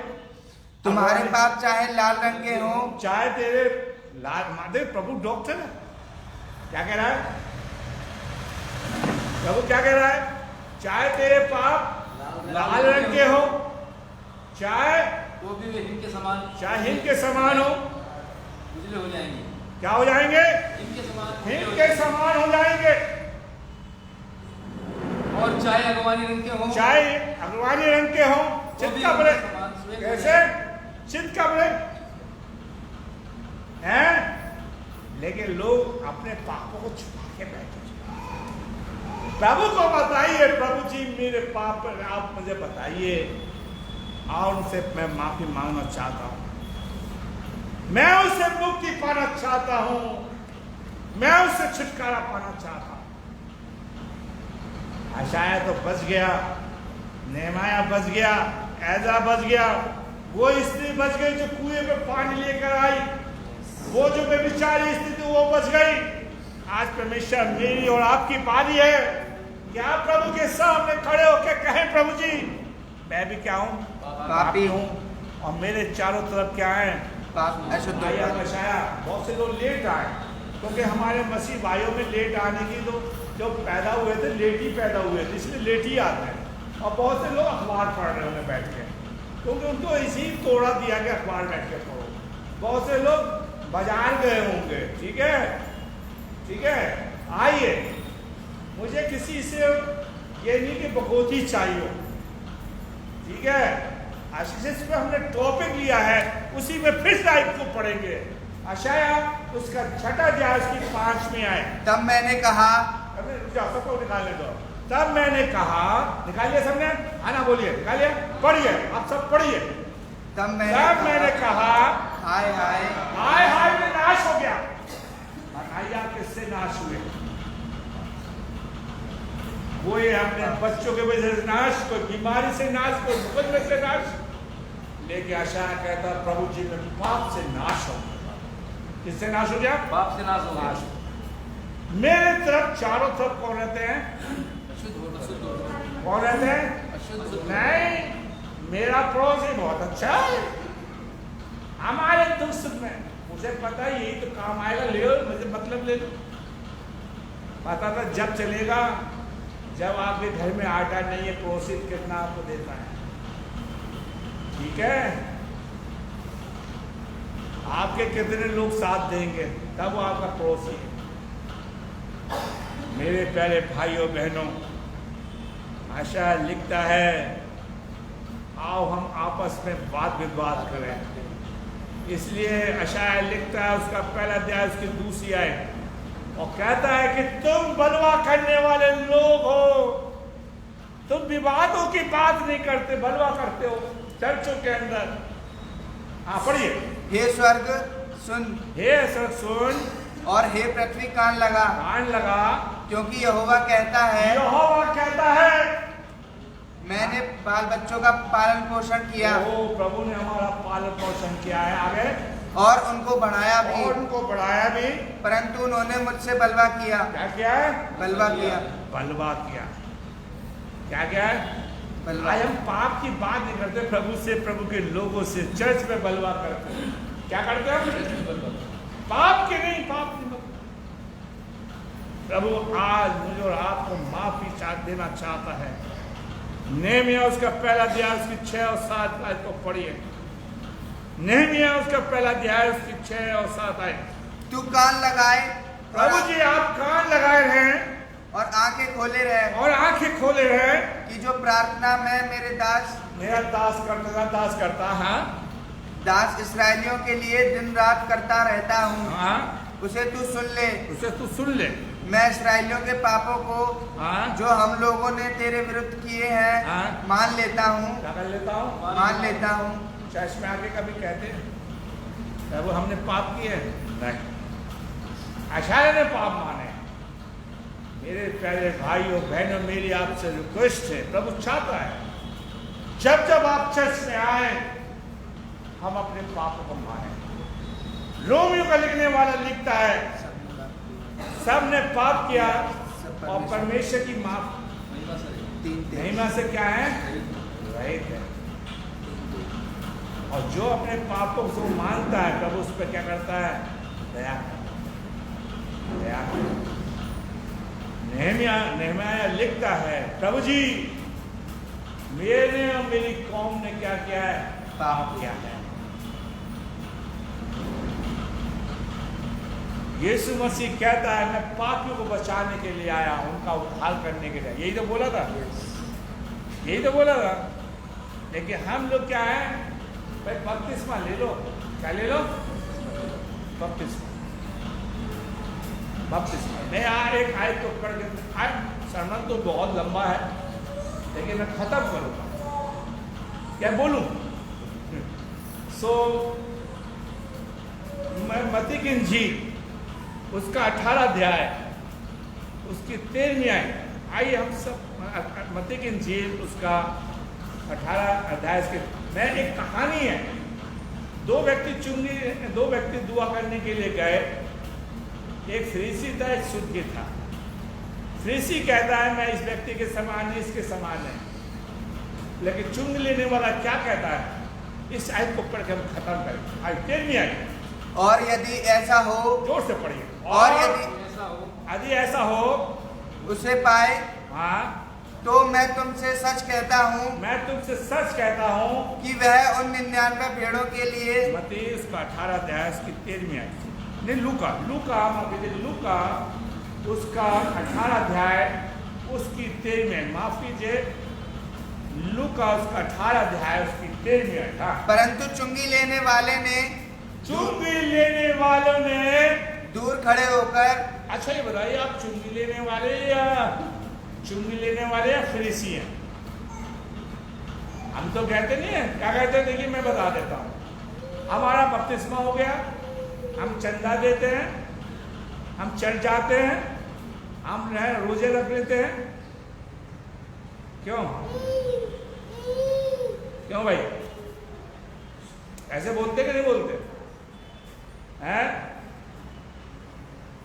तुम्हारे पाप चाहे लाल रंग के हों, चाहे तेरे लाल, माधे प्रभु डॉक्टर है, क्या कह रहा है प्रभु? क्या कह रहा है? चाहे तेरे पाप लाल रंग के हो, चाहे तो भी वे हिम के समान हिम के समान हो, उजले हो जाएंगे। क्या हो जाएंगे? हिम के समान हिम के समान हो जाएंगे। और चाहे अगवानी रंग के हों, चाहे अगवानी रंग के हों, तो भी चित कपड़े, उनके समान श्वेत हो कैसे? जाएंगे। चित कपड़े हैं, लेकिन लोग अपने पापों को छुपा के बैठे। प्रभु को बताइए, प्रभु जी मेरे पाप आप मुझे बताइए, और उनसे मैं माफी मांगना चाहता हूं, मैं उससे मुक्ति पाना चाहता हूं, मैं उससे छुटकारा पाना चाहता हूं। आशाया तो बच गया, नेहमाया बच गया, ऐजा बच गया, वो स्त्री बच गई जो कुएं पे पानी लेकर आई, वो जो बेचारी स्त्री थी वो बच गई। आज परमेश्वर मेरी और आपकी बारी है कि आप प्रभु के सामने खड़े होकर कहें, प्रभु जी मैं भी क्या हूं? पापी हूँ, और मेरे चारों तरफ क्या है? अशुद्ध। बहुत से लोग लेट आए, क्योंकि हमारे मसीह भाइयों में लेट आने की तो जो पैदा हुए थे लेट ही पैदा हुए थे, इसलिए लेट ही आते हैं। और बहुत से लोग अखबार पढ़ रहे होंगे बैठ के, क्योंकि उनको इसी तोड़ा दिया कि अखबार बैठ के पढ़ो। बहुत से लोग बाजार गए होंगे, ठीक है, ठीक है। आइए, मुझे किसी से ये नहीं कि बकोती चाहिए, ठीक है। जिस पे हमने टॉपिक लिया है उसी में फिर लाइफ को पढ़ेंगे। आशाया उसका छठा अध्याय उसकी 5 में आए। तब मैंने कहा, सबको निकालने दो। तब मैंने कहा, निकालिए सबने, आना बोलिए, निकालिए, पढ़िए, आप सब पढ़िए। तब मैंने कहा, हाय हाय हाय हाय में नाश हो गया। बताइए किससे नाश हुए? वो ये अपने बच्चों के वजह से नाश, कोई बीमारी से नाश, कोई मुकदमे से नाश। लेकिन आशाया कहता प्रभु जी में पाप से नाश हो गया। किससे नाश हो गया? पाप से नाश हो गया। मेरे तरफ चारों तरफ कौन रहते हैं? कौन रहते हैं? नहीं, मेरा पड़ोसी बहुत अच्छा है, हमारे दुख सुख में मुझे पता है यही तो काम आएगा, ले लो, मुझे मतलब ले लो। पता था जब चलेगा, जब आपके घर में आटा नहीं है, पड़ोसी कितना आपको देता है, ठीक है। आपके कितने लोग साथ देंगे, तब वो आपका पड़ोसी है। मेरे प्यारे भाइयों बहनों, आशा लिखता है, आओ हम आपस में वाद विवाद करें। इसलिए आशाया लिखता है, उसका पहला अध्याय उसकी दूसरी आयत, और कहता है कि तुम बलवा करने वाले लोग हो, तुम विवादों की बात नहीं करते, बलवा करते हो चर्चों के अंदर। हाँ पढ़िए। हे स्वर्ग सुन, हे स्वर्ग सुन, और हे पृथ्वी कान लगा, कान लगा, क्योंकि यहोवा कहता है, यहोवा कहता है, मैंने बाल बच्चों का पालन पोषण किया, ओ प्रभु ने हमारा पालन पोषण किया है, आगे, और उनको बढ़ाया भी, और उनको बढ़ाया भी, परंतु उन्होंने मुझसे बलवा किया। क्या किया है? बलवा किया। बलवा किया। क्या क्या है? बलवा। आज हम पाप की बात नहीं करते, प्रभु से, प्रभु के लोगों से चर्च में बलवा करते हैं। क्या करते हैं? पाप के नहीं, पाप नहीं। प्रभु आज मुझे और आपको माफी देना चाहता है। नेहमिया उसका पहला अध्याय उसकी 6 और 7 आयत को पढ़िए। नेहमिया उसका पहला अध्याय उसकी 6 और 7 आयत। तू कान लगाए, प्रभु जी आप कान लगाए हैं और आंखें खोले रहे, और आंखें खोले हैं कि जो प्रार्थना मैं मेरा दास करता है, दास इसराइलियों के लिए दिन रात करता रहता हूँ, हाँ, उसे तू सुन ले। उसे तू सुन ले। मैं इसराइलियों के पापों को हाँ, जो हम लोगों ने तेरे विरुद्ध किए हैं, हाँ, मान लेता हूँ, क्या कर लेता हूँ? मान लेता हूँ। चर्च में आके कभी कहते हैं प्रभु हमने पाप किए? नहीं, आशाया ने पाप माने। मेरे प्यारे भाइयों बहनों, मेरी आपसे रिक्वेस्ट है, प्रभु चाहता है जब जब आप चर्च में आए हम अपने पापों को माने। रोमियो का लिखने वाला लिखता है, सब ने पाप किया और परमेश्वर की माफ महिमा से क्या है? रहित है। और जो अपने पापों को मानता है, प्रभु उस पर क्या करता है? दया दया। नेहमिया लिखता है, प्रभु जी मेरे और मेरी कौम ने क्या किया है? पाप किया है। यीशु मसीह कहता है मैं पापियों को बचाने के लिए आया हूं, उनका उद्धार करने के लिए। यही तो बोला था, यही तो बोला था। लेकिन हम लोग क्या है, भाई बपतिस्मा ले लो। क्या ले लो? बपतिस्मा। बपतिस्मा। मैं यहाँ एक आयत को पढ़ के, सरमन तो बहुत लंबा है लेकिन मैं खत्म करूँगा। क्या बोलूँ? मैं मत्ती की इंजील उसका 18 अध्याय उसकी 13वीं आयत, आइए हम सब मत्ती की इंजील उसका 18 अध्याय के। मैं एक कहानी है, दो व्यक्ति दुआ करने के लिए गए। एक फरीसी था, एक सुद्धी था। फरीसी कहता है मैं इस व्यक्ति के समान नहीं, इसके समान नहीं। लेकिन चुंग लेने वाला क्या कहता है? इस आयत को पढ़ के हम खत्म करें। आज 13वीं आयत। और यदि ऐसा हो, जोर से पढ़िए। और यदि ऐसा हो उसे पाए, हाँ, तो मैं तुमसे सच कहता हूँ, मैं तुमसे सच कहता हूँ कि वह उन 99 भेड़ों के लिए, मत्ती उसका 18 अध्याय की 13वीं आयत, नहीं लूका उसका 18 अध्याय उसकी 13वीं, माफ कीजिए, लूका उसका 18 अध्याय उसकी 13वीं आयत। परंतु चुंगी लेने वालों ने दूर खड़े होकर, अच्छा ये बताइए आप चुंगी लेने वाले या फरीसी हैं? हम तो कहते नहीं है, क्या कहते हैं? देखिए मैं बता देता हूँ। हमारा बपतिस्मा हो गया, हम चंदा देते हैं, हम चर्च जाते हैं, हम रोजे रख लेते हैं। क्यों भाई? ऐसे बोलते कि नहीं बोलते हैं?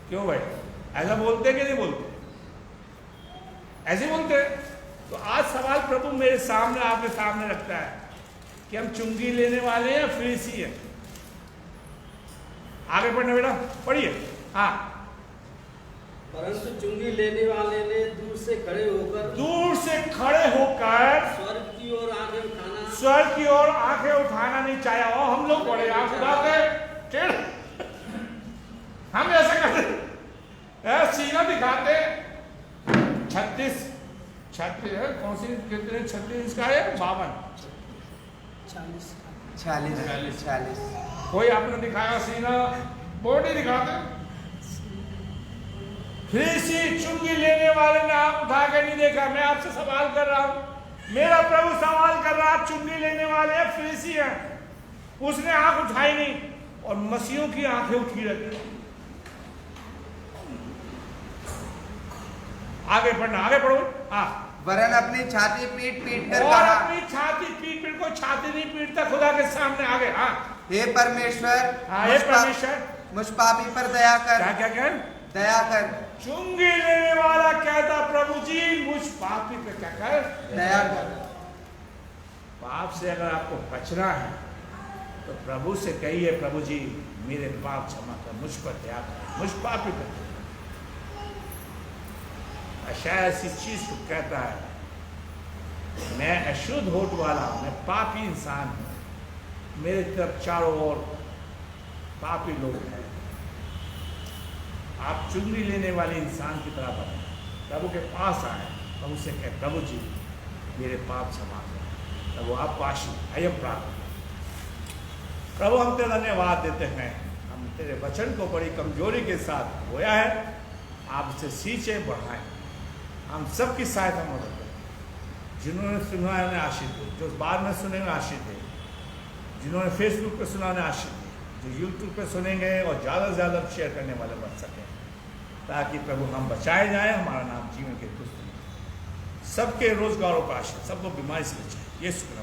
क्यों भाई ऐसा बोलते कि नहीं बोलते? ऐसे बोलते। तो आज सवाल प्रभु मेरे सामने, आपके सामने रखता है कि हम चुंगी लेने वाले हैं या फरीसी हैं। आगे पढ़ना बेटा, पढ़िए। हाँ, परंतु चुंगी लेने वाले ने दूर से खड़े होकर स्वर्ग की ओर आंखें उठाना नहीं चाहा। और हम लोग बड़े आंख उठाते, हम ऐसा करते, सीना दिखाते। 36 है, कौन सी कितने 36 का है? 52 46 कोई आपने दिखाया सीना, बॉडी दिखाते। फरीसी चुंगी लेने वाले ने आप उठा के नहीं देखा। मैं आपसे सवाल कर रहा हूं, मेरा प्रभु सवाल कर रहा है, आप चुंगी लेने वाले हैं, फरीसी हैं। उसने आंख उठाई नहीं, और मसीहों की आंखें उठी रहती। आगे पढ़ना, आगे पढ़ो। हाँ, वरन अपनी छाती पीट कर और कहा, अपनी छाती पीट को छाती नहीं पीटता खुदा के सामने। आगे। हाँ, हे परमेश्वर, हे परमेश्वर, मुझ पापी पर दया कर। क्या दया कर। चुंगी लेने वाला कहता प्रभु जी मुझ पापी पे क्या कर? दया कर। पाप से अगर आपको बचना है तो प्रभु से कहिए, प्रभु जी मेरे पाप क्षमा कर, मुझ पर दया कर, मुझ पापी पर। शायद इसी चीज को कहता है, मैं अशुद्ध होठ वाला हूं, मैं पापी इंसान हूं, मेरे तरफ चारों ओर पापी लोग हैं। आप चुंगी लेने वाले इंसान की तरह बने, प्रभु के पास आए, प्रभु से कहे प्रभु जी मेरे पाप क्षमा कर। प्रभु आप पाशी आइए प्रार्थना। प्रभु हम तेरा धन्यवाद देते हैं, हम तेरे वचन को बड़ी कमजोरी के साथ बोया है, आप इसे सींचे बढ़ाएं, हम सबकी सहायता मदद करें। जिन्होंने सुना है उन्हें आशीष दे, जो बाद में सुनेंगे आशीष दे, जिन्होंने फेसबुक पे सुना उन्हें आशीष दे, जो यूट्यूब पे सुनेंगे और ज़्यादा से ज़्यादा शेयर करने वाले बन सकें, ताकि प्रभु हम बचाए जाएं, हमारा नाम जीवन के पुस्तक में सबके रोजगारों का आशीष, सबको बीमारी से बचाए। ये शुक्र।